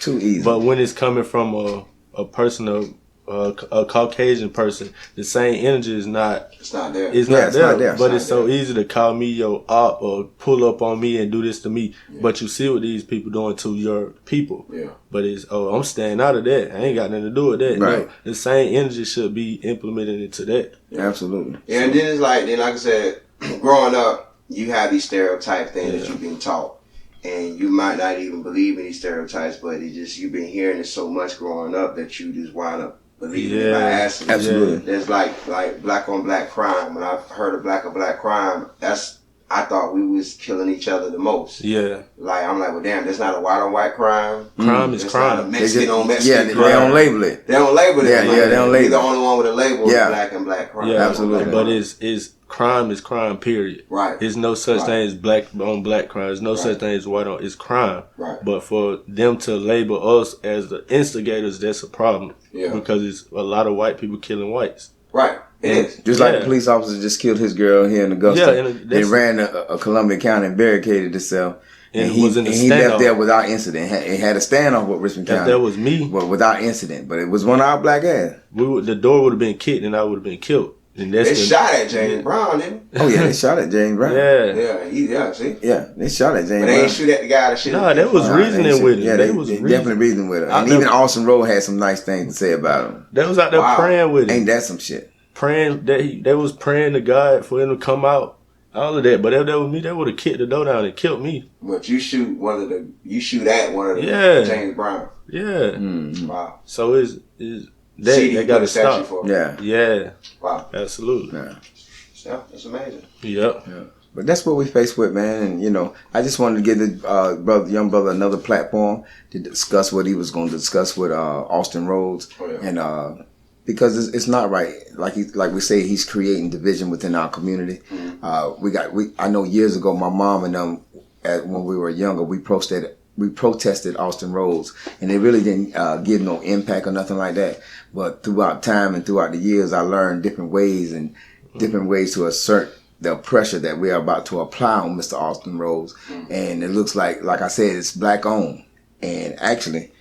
But when it's coming from a person, a Caucasian person, the same energy is not. It's not there. It's not there. But it's so easy to call me your op or pull up on me and do this to me. Yeah. But you see what these people doing to your people. Yeah. But it's I'm staying out of that. I ain't got nothing to do with that. Right. No, the same energy should be implemented into that. Yeah. Absolutely. Yeah, and then it's like I said, growing up. You have these stereotype things that you've been taught, and you might not even believe in these stereotypes, but you've been hearing it so much growing up that you just wind up believing it by accident. Absolutely. There's like black on black crime. When I heard of black on black crime, I thought we was killing each other the most. Yeah. Like, I'm like, well, damn, that's not a white on white crime. Crime is crime. Not a Mexican on Mexican crime. They don't label it. They don't label it. Yeah, they don't label it. You're the only one with a label of black and black crime. Yeah, absolutely. But it's crime is crime, period. Right. There's no such thing as black on black crime. There's no such thing as white on, it's crime. Right. But for them to label us as the instigators, that's a problem. Yeah. Because it's a lot of white people killing whites. Right. It is. Just like the police officer just killed his girl here in Augusta. Yeah, they ran a Columbia County and barricaded himself. And he left there without incident. He had a standoff with Richmond County. If that was me. But without incident. But it was one of our black ass. The door would have been kicked and I would have been killed. And they shot at James Brown, didn't they? Oh yeah, they shot at James Brown. See? Yeah, they shot at James Brown. But they ain't shoot at the guy that shit. No, they was reasoning with it. Yeah, they was definitely reasoning with it. And even Austin Road had some nice things to say about him. They was out there praying with it. Ain't that some shit? Praying that they was praying to God for him to come out. All of that. But if that was me, they would have kicked the door down and killed me. But you shoot at one of the James Brown. Yeah. Mm-hmm. Wow. So it's they got to stop. Yeah. Wow. Absolutely. Yeah, that's amazing. Yep. Yeah. But that's what we faced with, man. And I just wanted to give the young brother another platform to discuss what he was going to discuss with Austin Rhodes, and because it's not right. Like we say, he's creating division within our community. Mm-hmm. I know years ago, my mom and them, when we were younger, we protested Austin Rhodes, and it really didn't give no impact or nothing like that. But throughout time and throughout the years, I learned different ways to assert the pressure that we are about to apply on Mr. Austin Rhodes. Mm-hmm. And it looks like I said, it's black owned. And actually,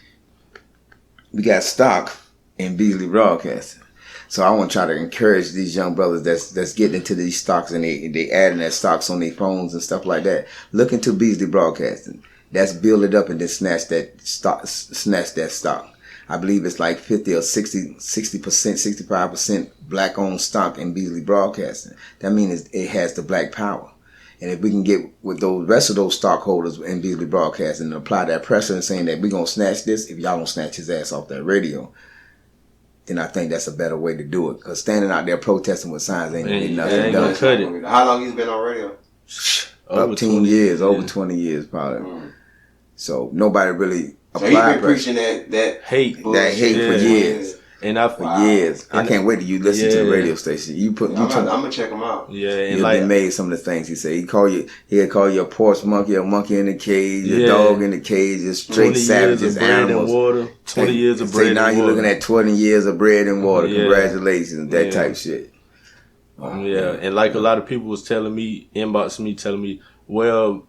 we got stock in Beasley Broadcasting. So I want to try to encourage these young brothers that's getting into these stocks, and they adding that stocks on their phones and stuff like that. Look into Beasley Broadcasting. That's build it up and then snatch that stock. I believe it's like 50 or 60%, 65% black owned stock in Beasley Broadcasting. That means it has the black power. And if we can get with those rest of those stockholders in Beasley Broadcasting and apply that pressure and saying that we're going to snatch this, if y'all don't snatch his ass off that radio, then I think that's a better way to do it. Because standing out there protesting with signs ain't nothing done. How long he's been on radio? Up 10 years, over 20 years probably. Mm. So nobody really applied. So he's been preaching that hate. That hate for years. And I for years. I can't wait till you listen to the radio station. I'm gonna check him out. Yeah, and you'll be amazed some of the things he said. He'd call you a porch monkey, a monkey in the cage, a dog in the cage, just straight savages, animals. 20 years of bread and water. Now you're looking at 20 years of bread and water. Congratulations, that type shit. And like a lot of people was telling me, inboxing me, telling me, well,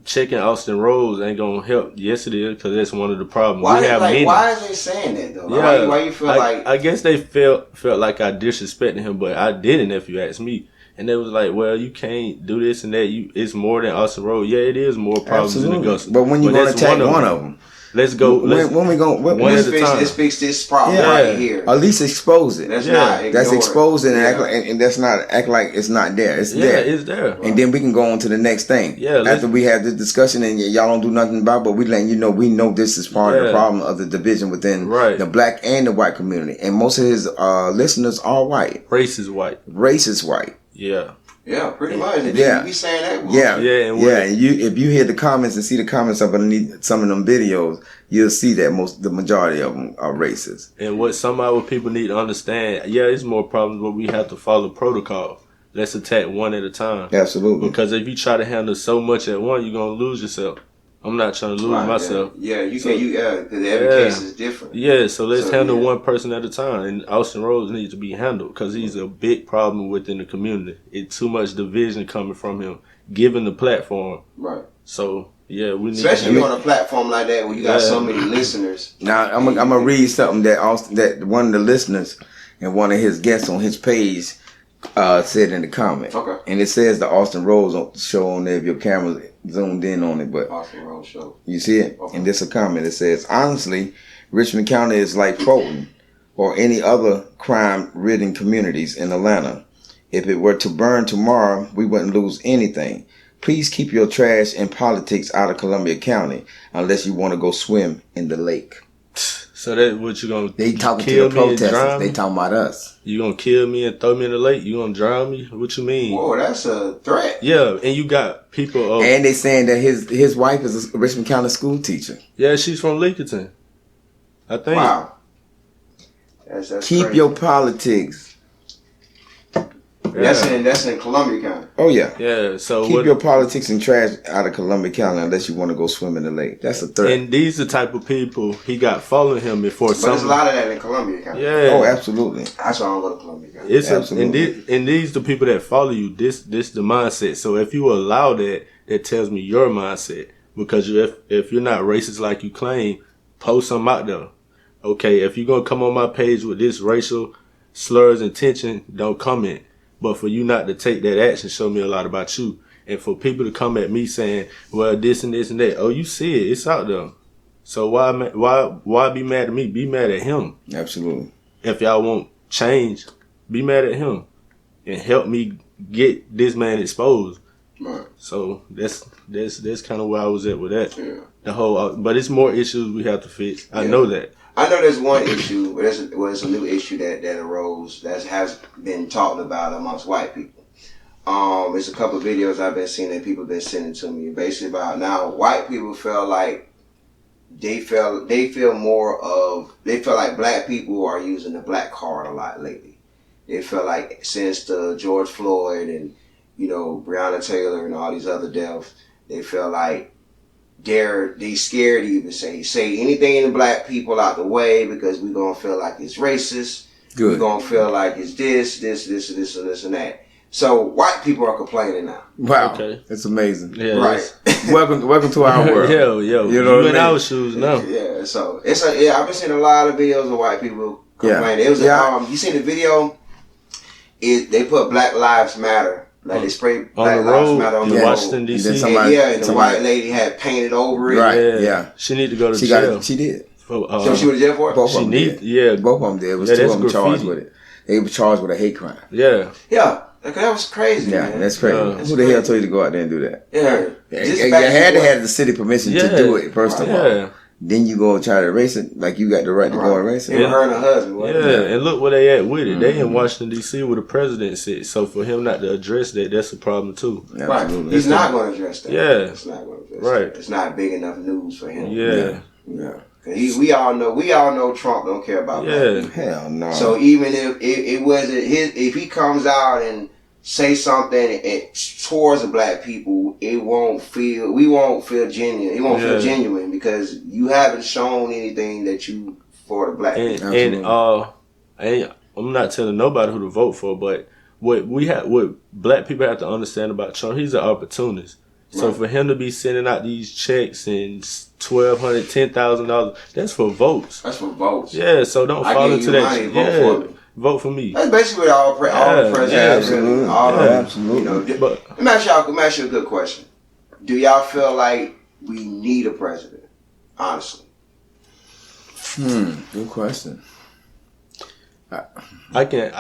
checking Austin Rose ain't gonna help. Yes, it is, because that's one of the problems. Why is they saying that though? Yeah, why you feel like? I guess they felt like I disrespected him, but I didn't. If you ask me, and they was like, well, you can't do this and that. It's more than Austin Rose. Yeah, it is more problems in Augusta. But when you gonna attack one of them? Let's go. When we going? Let's fix this problem right here. At least expose it. That's exposing and that's not act like it's not there. It's there. It's there. And then we can go on to the next thing. Yeah. After we have this discussion and y'all don't do nothing about it, but we letting you know we know this is part of the problem of the division within the black and the white community. And most of his listeners are white. Race is white. Yeah. Yeah, pretty much. And yeah. You be saying that. And if you hear the comments and see the comments up underneath some of them videos, you'll see that the majority of them are racist. And what some of our people need to understand, it's more problems, but we have to follow protocol. Let's attack one at a time. Absolutely. Because if you try to handle so much at once, you're gonna lose yourself. I'm not trying to lose myself. Yeah, because every case is different. Yeah, so let's handle one person at a time. And Austin Rose needs to be handled because he's a big problem within the community. It's too much division coming from him, given the platform. Right. So, we need especially on a platform like that where you got so many listeners. Now, I'm gonna read something that one of the listeners and one of his guests on his page said in the comment. Okay. And it says the Austin Rose show on there if your camera's zoomed in on it, but Austin Rose show. You see it? Okay. And there's a comment. It says, honestly, Richmond County is like Fulton or any other crime-ridden communities in Atlanta. If it were to burn tomorrow, we wouldn't lose anything. Please keep your trash and politics out of Columbia County unless you want to go swim in the lake. So that what you gonna? They talking to the protesters. They talking about us. You gonna kill me and throw me in the lake? You gonna drown me? What you mean? Whoa, that's a threat. Yeah, and you got people. And they saying that his wife is a Richmond County school teacher. Yeah, she's from Lincoln, I think. Wow. That's keep crazy. your politics. That's in Columbia County. Oh yeah. Yeah. So keep your politics and trash out of Columbia County unless you want to go swim in the lake. That's a threat. And these the type of people he got following him before. But there's a lot of that in Columbia County. Yeah. Oh, absolutely. That's why I don't go to Columbia County. And these the people that follow you. This the mindset. So if you allow that tells me your mindset. Because if you're not racist like you claim, post something out there. Okay, if you're gonna come on my page with this racial slurs and tension, don't comment. But for you not to take that action, show me a lot about you. And for people to come at me saying, well, this and this and that. Oh, you see it. It's out there. So why be mad at me? Be mad at him. Absolutely. If y'all want change, be mad at him. And help me get this man exposed. Right. So that's kind of where I was at with that. Yeah. The whole, but it's more issues we have to fix. I know that. I know there's one issue, but there's a new issue that arose that has been talked about amongst white people. There's a couple of videos I've been seeing that people have been sending to me, basically about now white people feel like they feel like black people are using the black card a lot lately. They feel like since the George Floyd and Breonna Taylor and all these other deaths, they feel like they scared to even say anything to black people out the way because we're gonna feel like it's racist. Good. We're gonna feel like it's this, and that. So white people are complaining now. Wow, okay. It's amazing. Yeah, right. welcome to our world. Yo, you know in our shoes now. Yeah, so I've been seeing a lot of videos of white people complaining. Yeah. It was you seen the video? They put Black Lives Matter. Like they sprayed Black Lives Matter on the road. Washington D.C. And the white lady had painted over it. Right, yeah. She need to go to jail. She did. So she went to jail for it? Both of them did. Both of them did. It was two of them charged with it. They were charged with a hate crime. Yeah. Yeah. That was crazy, man. That's crazy. Who the hell told you to go out there and do that? Yeah. You had to have the city permission to do it, first of all. Then you go try to erase it, like you got the right to go erase it. And her and her husband. And look where they at with it. They in Washington D.C. where the president sits. So for him not to address that's a problem too. Right. He's not going to address that. Yeah. It's not going to address that. It's not big enough news for him. Yeah. Yeah. We all know Trump don't care about black people. Hell no. So even if it wasn't if he comes out and say something towards the black people, we won't feel genuine. It won't feel genuine because you haven't shown anything that you for the black people. And I'm not telling nobody who to vote for, but what black people have to understand about Trump, he's an opportunist. So for him to be sending out these checks and $1,200, $10,000, that's for votes. That's for votes. Yeah, so don't fall into that. Vote for me. That's basically all the presidents. Absolutely. Absolutely. Let me ask you a good question. Do y'all feel like we need a president? Honestly. Good question. I can't.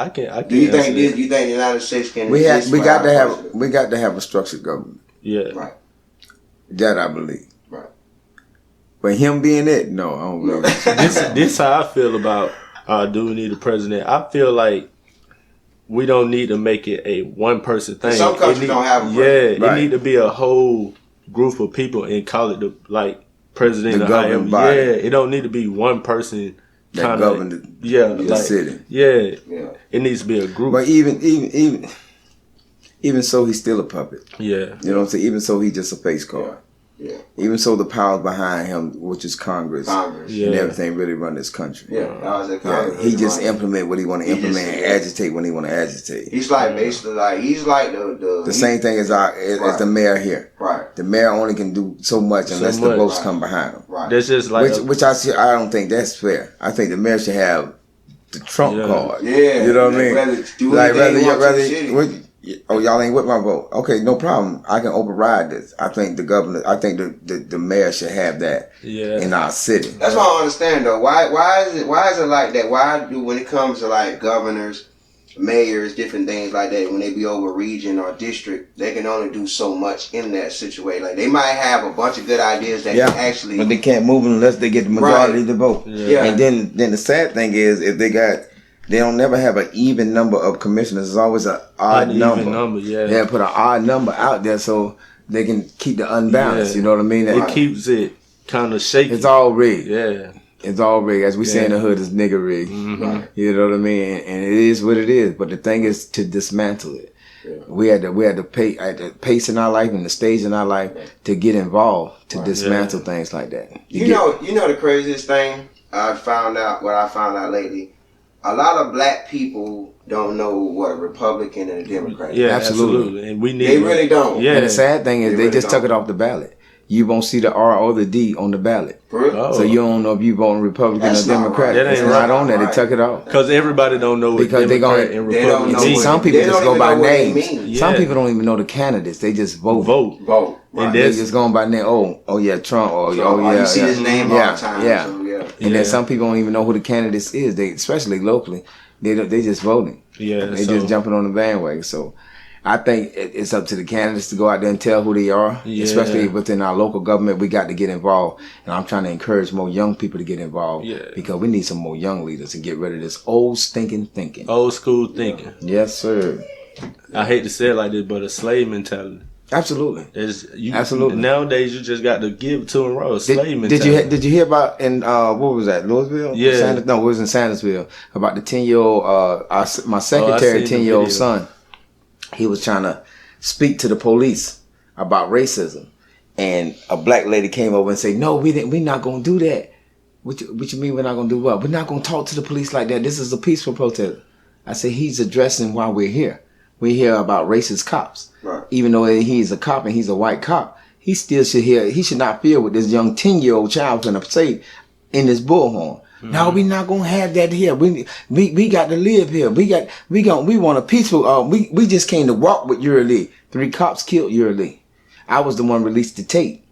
Do you think the United States can? We got to have a structured government. Yeah. Right. That I believe. Right. But him being it, no, I don't believe it. This how I feel about do we need a president? I feel like we don't need to make it a one person thing. Some countries don't have a president. Yeah, it need to be a whole group of people and call it the president the or governing body. Yeah, it don't need to be one person that govern the city. Yeah. It needs to be a group. But even so, he's still a puppet. Yeah. You know what I'm saying? Even so, he's just a face card. Yeah. Even so, the powers behind him, which is Congress and everything, really run this country. He just implement what he want to implement and agitate when he want to agitate. He's like basically the same thing as the mayor here. Right. The mayor only can do so much unless the votes come behind him. Right. That's just like which I don't think that's fair. I think the mayor should have the Trump card. Yeah. You know what I mean? Y'all ain't with my vote. Okay, no problem. I can override this. I think the mayor should have that in our city. That's what I don't understand though. Why is it like that? When it comes to like governors, mayors, different things like that, when they be over region or district, they can only do so much in that situation. Like they might have a bunch of good ideas that can actually, but they can't move unless they get the majority of the vote. Yeah. And then the sad thing is if they don't never have an even number of commissioners. It's always an odd number. They put an odd number out there so they can keep the unbalance. You know what I mean? It keeps it kind of shaky. It's all rigged. Yeah. It's all rigged. As we say in the hood, it's nigger rigged. Mm-hmm. You know what I mean? And it is what it is. But the thing is to dismantle it. Yeah. We had to pay at the pace in our life and the stage in our life to get involved to dismantle things like that. You know the craziest thing I found out lately. A lot of black people don't know what a Republican and a Democrat is. Yeah, absolutely. And they really don't. Yeah. And the sad thing is they just took it off the ballot. You won't see the R or the D on the ballot. So you don't know if you vote Republican or Democrat. Right. It's not on there. They took it off. Because everybody don't know what Democrat and Republican mean. Some people just go by names. Some people don't even know the candidates. They just vote. Right. And they're just going by name. Oh yeah, Trump. You see his name all the time. Yeah. And then some people don't even know who the candidates is. They, especially locally, they just voting. Yeah. They just jumping on the bandwagon. So I think it's up to the candidates to go out there and tell who they are. Yeah. Especially within our local government, we got to get involved. And I'm trying to encourage more young people to get involved. Yeah. Because we need some more young leaders to get rid of this old stinking thinking. Old school thinking. Yes, sir. I hate to say it like this, but a slave mentality. Absolutely. Absolutely. Nowadays, you just got to give to and roll. Slave mentality. Did you hear about in what was that, Louisville? Yeah. It was in Sandersville about the 10-year-old. My secretary, 10-year-old son. He was trying to speak to the police about racism, and a black lady came over and said, "No, we're not gonna do that." What you mean we're not gonna do what? We're not gonna talk to the police like that. This is a peaceful protest. I said he's addressing why we're here. We hear about racist cops. Right. Even though he's a cop and he's a white cop, he still should hear. He should not feel what this young 10-year-old child gonna say in this bullhorn. Mm-hmm. No, we're not gonna have that here. We got to live here. We want a peaceful. We just came to walk with Yuri Lee. 3 cops killed Yuri Lee. I was the one released the tape.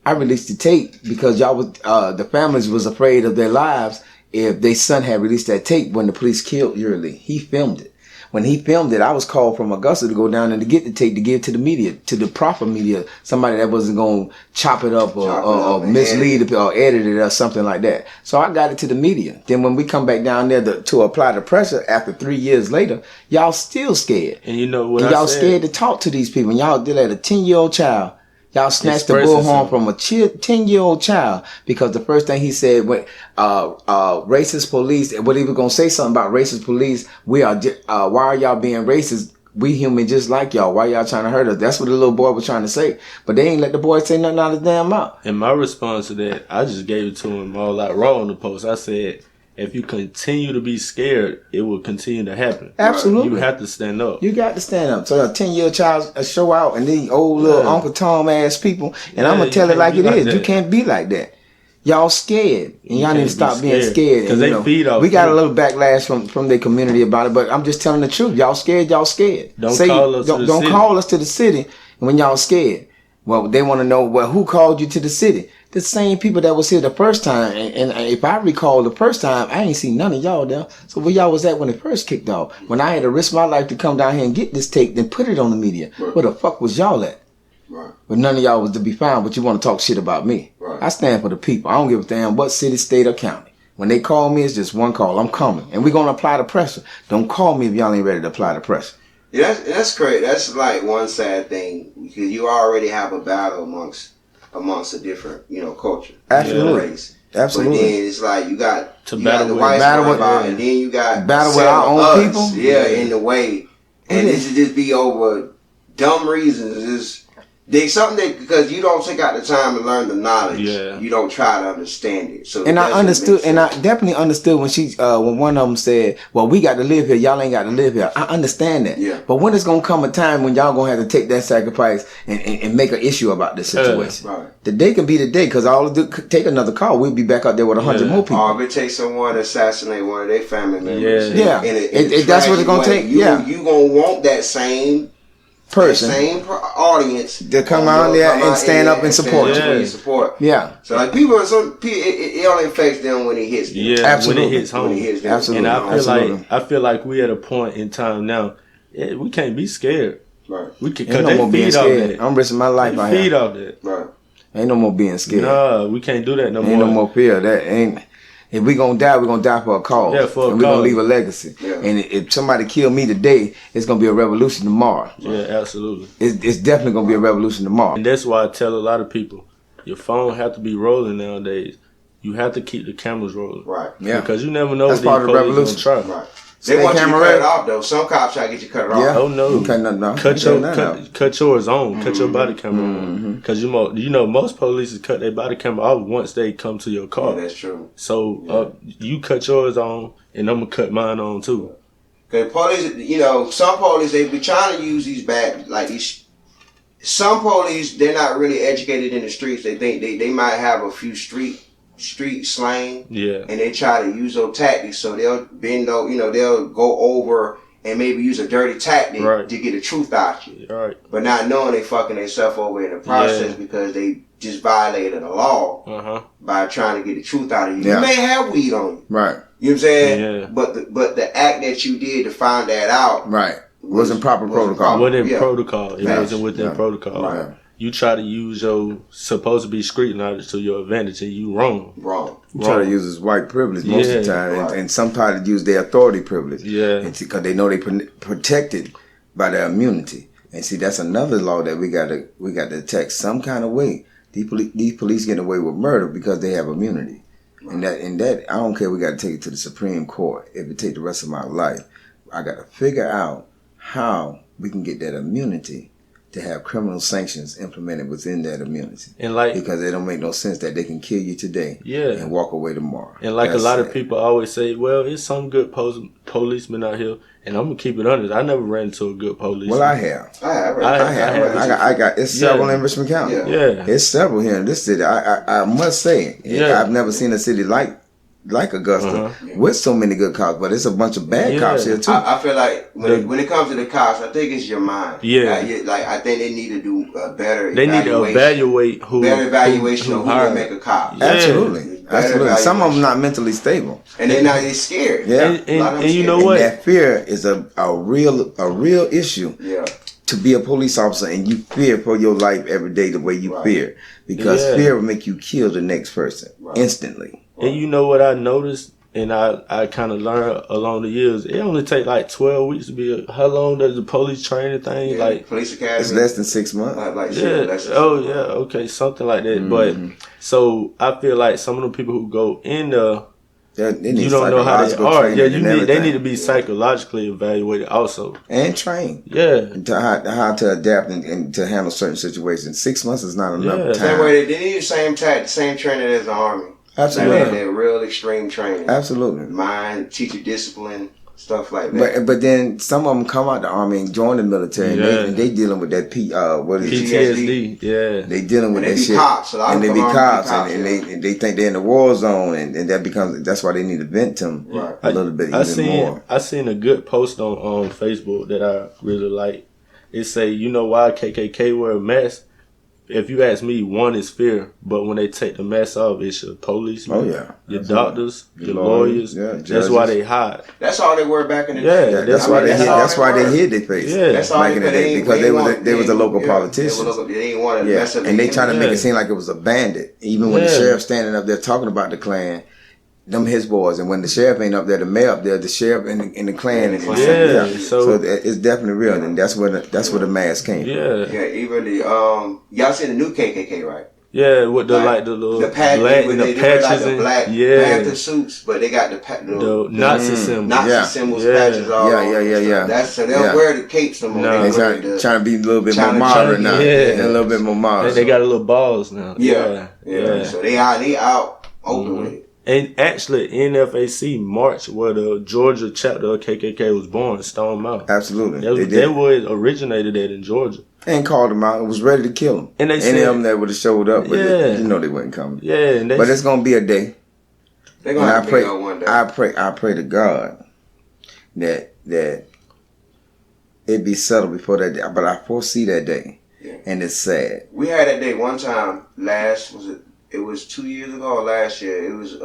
I released the tape because y'all was the families was afraid of their lives if their son had released that tape when the police killed Yuri Lee. He filmed it. When he filmed it, I was called from Augusta to go down and to get the tape to give to the media, to the proper media, somebody that wasn't going to chop it up or mislead it or edit it or something like that. So I got it to the media. Then when we come back down there to apply the pressure after 3 years later, y'all still scared. And you know what y'all scared to talk to these people. And y'all did let a 10-year-old child Y'all snatched the bullhorn from a 10-year-old child because the first thing he said when racist police, what he was gonna say something about racist police. Why are y'all being racist? We human just like y'all. Why y'all trying to hurt us? That's what the little boy was trying to say. But they ain't let the boy say nothing out of his damn mouth. And my response to that, I just gave it to him all out raw on the post. I said, if you continue to be scared, it will continue to happen. Absolutely. You have to stand up. You got to stand up. So a 10-year child show out and these old little Uncle Tom ass people. And I'm going to tell it like it is. That. You can't be like that. Y'all scared. And y'all need to stop being scared. Because they feed off. We got a little backlash from their community about it. But I'm just telling the truth. Y'all scared. Y'all scared. Don't call us to the city. Don't call us to the city when y'all scared. Well, they want to know, well, who called you to the city? The same people that was here the first time. And if I recall the first time, I ain't seen none of y'all there. So where y'all was at when it first kicked off? When I had to risk my life to come down here and get this tape, then put it on the media. Right. Where the fuck was y'all at? Right. But none of y'all was to be found, but you want to talk shit about me. Right. I stand for the people. I don't give a damn what city, state, or county. When they call me, it's just one call. I'm coming. And we're going to apply the pressure. Don't call me if y'all ain't ready to apply the pressure. Yeah, that's great. That's like one sad thing because you already have a battle amongst a different, culture. Absolutely. Race. Absolutely. But then it's like you got the with whites and then you got battle with our own people. Yeah, in the way. And this would just be over dumb reasons. There's something because you don't take out the time to learn the knowledge. Yeah. You don't try to understand it. So and I understood, and I definitely understood when one of them said, "Well, we got to live here. Y'all ain't got to live here." I understand that. Yeah. But when it's gonna come a time when y'all gonna have to take that sacrifice and make an issue about this situation? Right. The day can be the day because all take another call. We'll be back out there with 100 more people. Or if it takes someone to assassinate one of their family members. Yeah. That's what it's gonna take. You gonna want that same person, same audience to come out there and stand up and support you. Yeah. So like it only affects them when it hits them. Yeah, absolutely. When it hits home. Absolutely. And I feel like we at a point in time now. We can't be scared. Right. We can. Cause they feed off that. I'm risking my life. They feed off that. Right. Ain't no more being scared. Nah, we can't do that no more. Ain't no more fear. That ain't. If we gonna die, we're gonna die for a cause. Yeah, for a cause. And we're gonna leave a legacy. Yeah. And if somebody kill me today, it's gonna be a revolution tomorrow. Yeah, absolutely. It's definitely gonna be a revolution tomorrow. And that's why I tell a lot of people, your phone have to be rolling nowadays. You have to keep the cameras rolling. Right. Yeah. Because you never know that's part of the revolution. Try. Right. They want you to cut it off though. Some cops try to get you cut it off. Yeah. Oh no. Cut yours on. Mm-hmm. Cut your body camera on. Because most police cut their body camera off once they come to your car. Yeah, that's true. So you cut yours on, and I'm gonna cut mine on too. Because police, some police they be trying to use these bad these. Some police they're not really educated in the streets. They think they might have a few street slang, and they try to use those tactics. So they'll bend over, they'll go over and maybe use a dirty tactic to get the truth out you. Right. But not knowing they fucking themselves over in the process because they just violated the law by trying to get the truth out of you. Yeah. You may have weed on you. Right. You know what I'm saying? Yeah. But the act that you did to find that out wasn't proper protocol. Wasn't protocol. It wasn't within protocol. Right. You try to use your supposed to be street knowledge to your advantage, and you wrong. You try to use his white privilege most of the time, and some try to use their authority privilege. Yeah, because they know they protected by their immunity. And see, that's another law that we got to attack some kind of way. These police get away with murder because they have immunity, and that I don't care. We got to take it to the Supreme Court. If it take the rest of my life, I got to figure out how we can get that immunity to have criminal sanctions implemented within that immunity. And because it don't make no sense that they can kill you today and walk away tomorrow. And a lot of people always say, well, it's some good policemen out here. And I'm going to keep it honest. I never ran into a good policeman. Well, I have. I got it's several in Richmond County. Yeah. It's several here in this city. I must say, I've never seen a city like Augusta with so many good cops, but it's a bunch of bad cops here too. I feel like when it comes to the cops, I think it's your mind. Yeah, I think they need to do better. They need to evaluate who to make a cop. Yeah. Absolutely. Some of them not mentally stable, and they're scared. Yeah, and you know what? That fear is a real issue. Yeah. To be a police officer and you fear for your life every day the way you fear, because fear will make you kill the next person instantly. And you know what I noticed and I kind of learned along the years, it only take like 12 weeks to be how long does the police training thing? Yeah, like police academy. It's less than 6 months. Okay, something like that. But so I feel like some of the people who go in there, you don't know how they are. Yeah, they need to be psychologically evaluated also. And trained. Yeah. To how to adapt and to handle certain situations. 6 months is not enough time. Same way they need the same training as the Army. Absolutely. That real extreme training. Absolutely. Mind, teacher discipline, stuff like that. But then some of them come out the Army and join the military and they dealing with that PTSD. Yeah. They dealing with and that shit. Cops. And they be cops and they think they're in the war zone and that's why they need to vent them a little bit more. I seen a good post on Facebook that I really like. It say, you know why KKK wear a mask? If you ask me, one is fear, but when they take the mask off, it's your policemen, your doctors, your lawyers. That's why they hide. That's all they were back in the day. That's why they hid their face. Yeah, that's all back in the day because they was a local politician. They didn't want to mess up. And they trying to make it seem like it was a bandit. Even when the sheriff standing up there talking about the Klan, them his boys, and when the sheriff ain't up there, the mayor up there, the sheriff in the Klan. So it's definitely real, and that's where the mask came from. Yeah, even the y'all seen the new KKK, right? Yeah, with the little black and the patches and black Panther suits, but they got the Nazi symbols, patches all over. So they don't wear the capes no more. They're trying to be a little bit more modern now. A little bit more modern. They got a little balls now. Yeah. So they out open with it. And actually, NFAC March, where the Georgia chapter of KKK was born, Stone Mountain. Absolutely. They was originated in Georgia. And called them out and was ready to kill them. And they said, any of them that would have showed up, but they wasn't coming. Yeah. But it's going to be a day. They're going to have to be on one day. I pray to God that it be settled before that day. But I foresee that day. Yeah. And it's sad. We had that day one time it was 2 years ago or last year. It was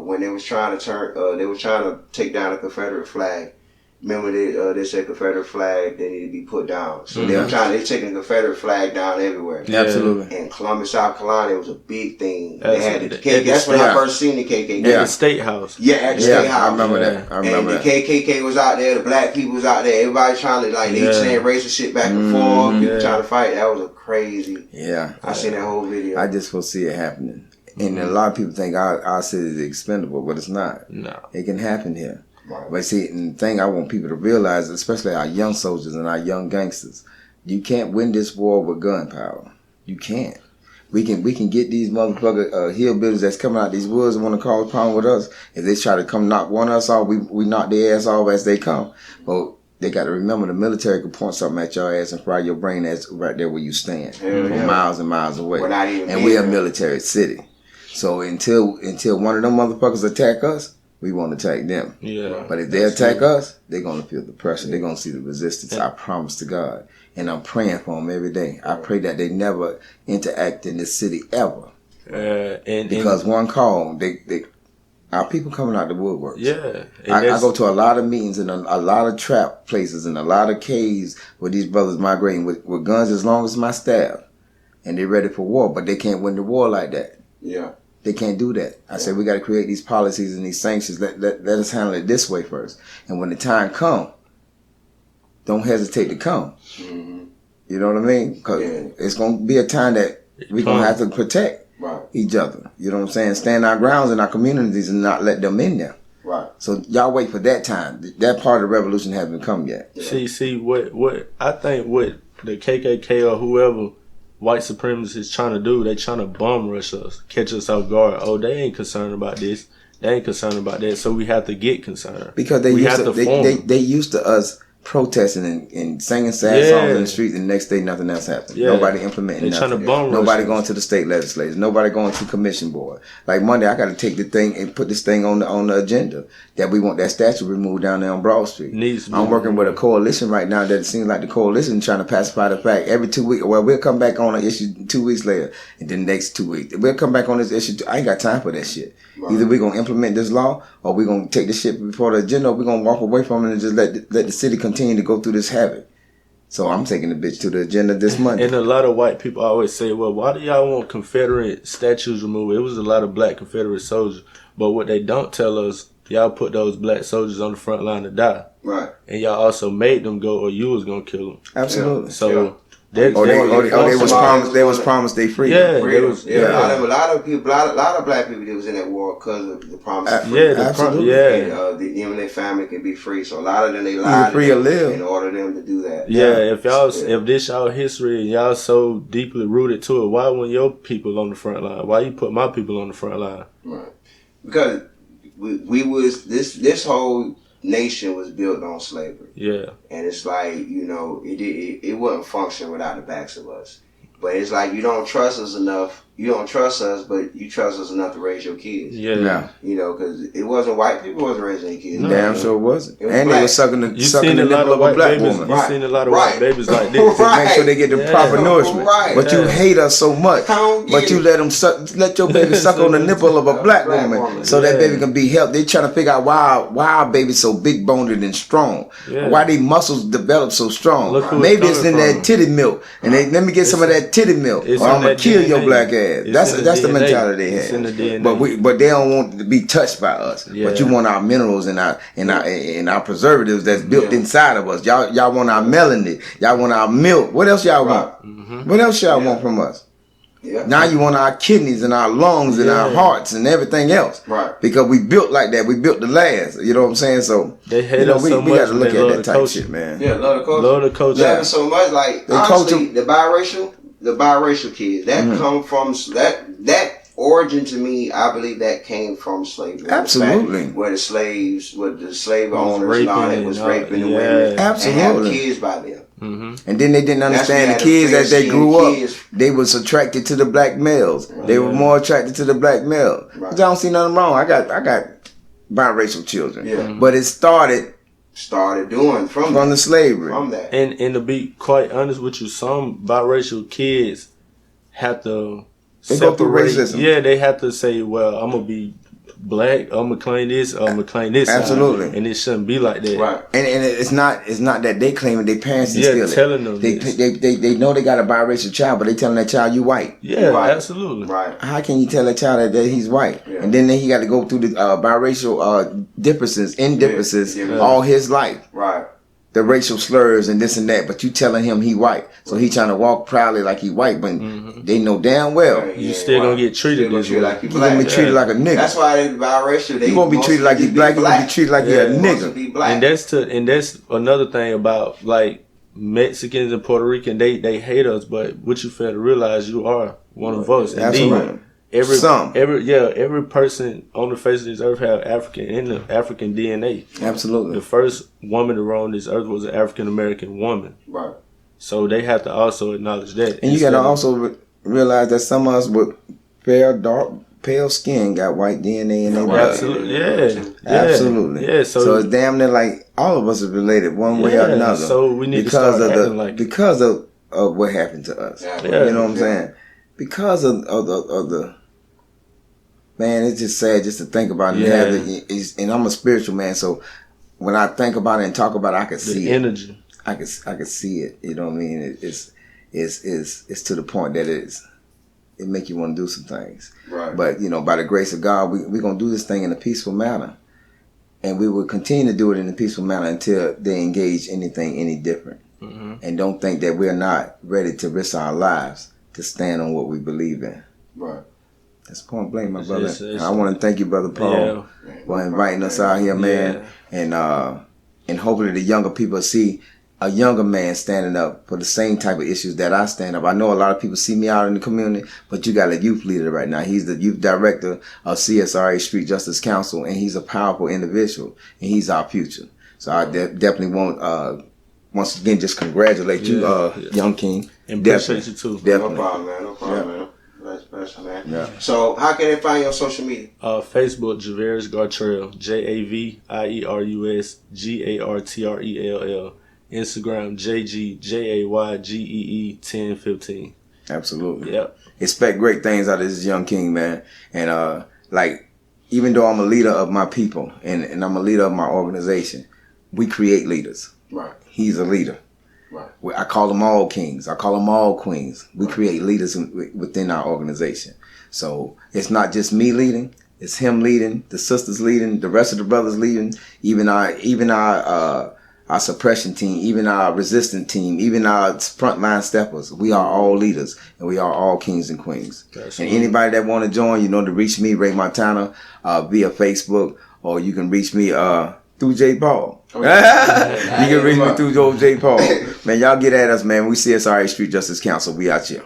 when they was trying to take down a Confederate flag. Remember they said Confederate flag, they need to be put down. So they taking the Confederate flag down everywhere. Yeah. Absolutely. In Columbus, South Carolina, it was a big thing. They had the KKK. That's when I first seen the KKK. At the State House. Yeah, at the State House. I remember that. And the KKK was out there, the black people was out there, everybody trying to they saying racist shit back and forth, people trying to fight. That was a crazy. Yeah. I seen that whole video. I just foresee it happening. And a lot of people think our city is expendable, but it's not. No. It can happen here. Right. But see, and the thing I want people to realize, especially our young soldiers and our young gangsters, you can't win this war with gunpowder. You can't. We can get these motherfucker hillbillies that's coming out these woods and want to cause a problem with us. If they try to come knock one of us off, we knock their ass off as they come. But they got to remember the military can point something at your ass and fry your brain ass right there where you stand, from miles and miles away. And we're a military city. So until one of them motherfuckers attack us, we won't attack them. Yeah. But if they attack us, they're going to feel the pressure. They're going to see the resistance. I promise to God. And I'm praying for them every day. I pray that they never interact in this city ever. Because one call, our people coming out the woodworks. Yeah. I go to a lot of meetings and a lot of trap places and a lot of caves where these brothers migrating with guns as long as my staff. And they're ready for war, but they can't win the war like that. Yeah. They can't do that. I said we got to create these policies and these sanctions. Let us handle it this way first. And when the time comes, don't hesitate to come. Mm-hmm. You know what I mean? Because it's going to be a time that we're going to have to protect each other. You know what I'm saying? Stand our grounds in our communities and not let them in there. Right. So y'all wait for that time. That part of the revolution hasn't come yet. Yeah. See what I think what the KKK or whoever white supremacists is trying to do, they trying to bum rush us, catch us off guard. Oh, they ain't concerned about this. They ain't concerned about that. So we have to get concerned. Because they used to us protesting and singing sad songs in the streets, and the next day nothing else happened. Yeah. Nobody implementing nothing. Trying to bum Nobody going to the state legislators. Nobody going to commission board. Like Monday, I got to take the thing and put this thing on the agenda that we want that statue removed down there on Broad Street. I'm working with a coalition right now that it seems like the coalition trying to pacify the fact every 2 weeks. Well, we'll come back on an issue 2 weeks later, and then next 2 weeks we'll come back on this issue. I ain't got time for that shit. Right. Either we're going to implement this law or we're going to take this shit before the agenda, or we're going to walk away from it and just let the city continue to go through this habit. So I'm taking the bitch to the agenda this month. And a lot of white people always say, well, why do y'all want Confederate statues removed? It was a lot of black Confederate soldiers. But what they don't tell us y'all put those black soldiers on the front line to die. Right. And y'all also made them go, or you was gonna kill them. Absolutely. So. They was promised they freedom. Yeah, freedom. A lot of people, a lot of black people that was in that war because of the promise of freedom. Absolutely. And, them and their family can be free. So a lot of them they lied free to live in order for them to do that. Yeah, if this y'all history and y'all so deeply rooted to it, why weren't your people on the front line? Why you put my people on the front line? Right. Because we was this whole nation was built on slavery. Yeah. And it's like, it wouldn't function without the backs of us. But it's like you don't trust us enough. You don't trust us, but you trust us enough to raise your kids. Yeah. Because it wasn't white people wasn't raising their kids. No. Damn sure wasn't. It was and black. they were sucking the nipple of a black woman. You seen a lot of white babies like this. To make sure they get the proper nourishment. But you hate us so much. But you let your baby suck on the nipple of a black woman so that baby can be healthy. They trying to figure out why our baby's so big boned and strong. Yeah. Why these muscles develop so strong. Maybe it's in that titty milk. And let me get some of that titty milk. Or I'm gonna kill your black ass. That's the mentality they have. But they don't want to be touched by us. Yeah. But you want our minerals and our preservatives that's built inside of us. Y'all want our melanin. Y'all want our milk. What else y'all want? Mm-hmm. What else y'all want from us? Yeah. Now you want our kidneys and our lungs and our hearts and everything else. Right. Because we built like that. We built the last. You know what I'm saying? So they hate us so much. We got to look at that type of shit, man. Yeah, love the culture. Love the culture. Love it so much. Like honestly, the biracial kids that come from that origin to me, I believe that came from slavery. Absolutely. Where the slave owners and all that was raping the women. Absolutely. And having kids by them. Mm-hmm. And then they didn't understand the kids as they grew up. They was attracted to the black males. Right. They were more attracted to the black male. Right. I don't see nothing wrong. I got biracial children. Yeah. But it started doing from the slavery. From that. And to be quite honest with you, some biracial kids have to go through racism. Yeah, they have to say, well, I'm gonna be black, I'm gonna claim this, I'm gonna claim this. Absolutely. And it shouldn't be like that. Right. And it's not that they claim it, their parents instill it. Telling them they know they got a biracial child, but they telling that child you white. Yeah, right. Absolutely. Right. How can you tell that child that he's white? Yeah. And then he got to go through the biracial differences all his life. Right. The racial slurs and this and that, but you telling him he white, so he trying to walk proudly like he white, but they know damn well you still gonna get treated this way. Like you gonna be treated like a nigga. That's why they biracial. You won't be treated like you black. You gonna be treated like you're a nigga. And that's another thing about like Mexicans and Puerto Rican. They hate us, but what you fail to realize, you are one of us. Absolutely. Every person on the face of this earth have African DNA. Absolutely. The first woman to roam this earth was an African American woman. Right. So they have to also acknowledge that. And you got to also realize that some of us with pale skin got white DNA in their body. Absolutely. Yeah. Absolutely. Yeah. So it's damn near like all of us are related one way or another. So we need because of what happened to us. Yeah. You know what I'm saying? Because of the man, it's just sad just to think about it. Yeah. And I'm a spiritual man, so when I think about it and talk about it, I can see the energy. I can see it. You know what I mean? It's to the point that it make you want to do some things. Right. But by the grace of God, we're gonna do this thing in a peaceful manner, and we will continue to do it in a peaceful manner until they engage anything any different, and don't think that we're not ready to risk our lives to stand on what we believe in. Right. That's point blank, my brother. I want to thank you, Brother Paul, for inviting us out here, man. Yeah. And hopefully the younger people see a younger man standing up for the same type of issues that I stand up. I know a lot of people see me out in the community, but you got a youth leader right now. He's the youth director of CSRA Street Justice Council, and he's a powerful individual, and he's our future. So I definitely want, once again, just congratulate you, young king. And appreciate you too. Definitely. No problem, man. That's man. Yeah. So how can they find you on social media? Facebook, Javierus Gartrell, JAVIERUS GARTRELL. Instagram, JGJAYGEE1015. Absolutely. Yep. Expect great things out of this young king, man. And even though I'm a leader of my people and I'm a leader of my organization, we create leaders. Right. He's a leader. Right. I call them all kings. I call them all queens. We create leaders within our organization. So it's not just me leading. It's him leading, the sisters leading, the rest of the brothers leading, even our suppression team, even our resistant team, even our frontline steppers. We are all leaders, and we are all kings and queens. And anybody that want to join, you know, to reach me, Ray Montana, via Facebook, or you can reach me through J.Paul. You can reach me through J.Paul. Man, y'all get at us, man. We CSRA Street Justice Council. We out here.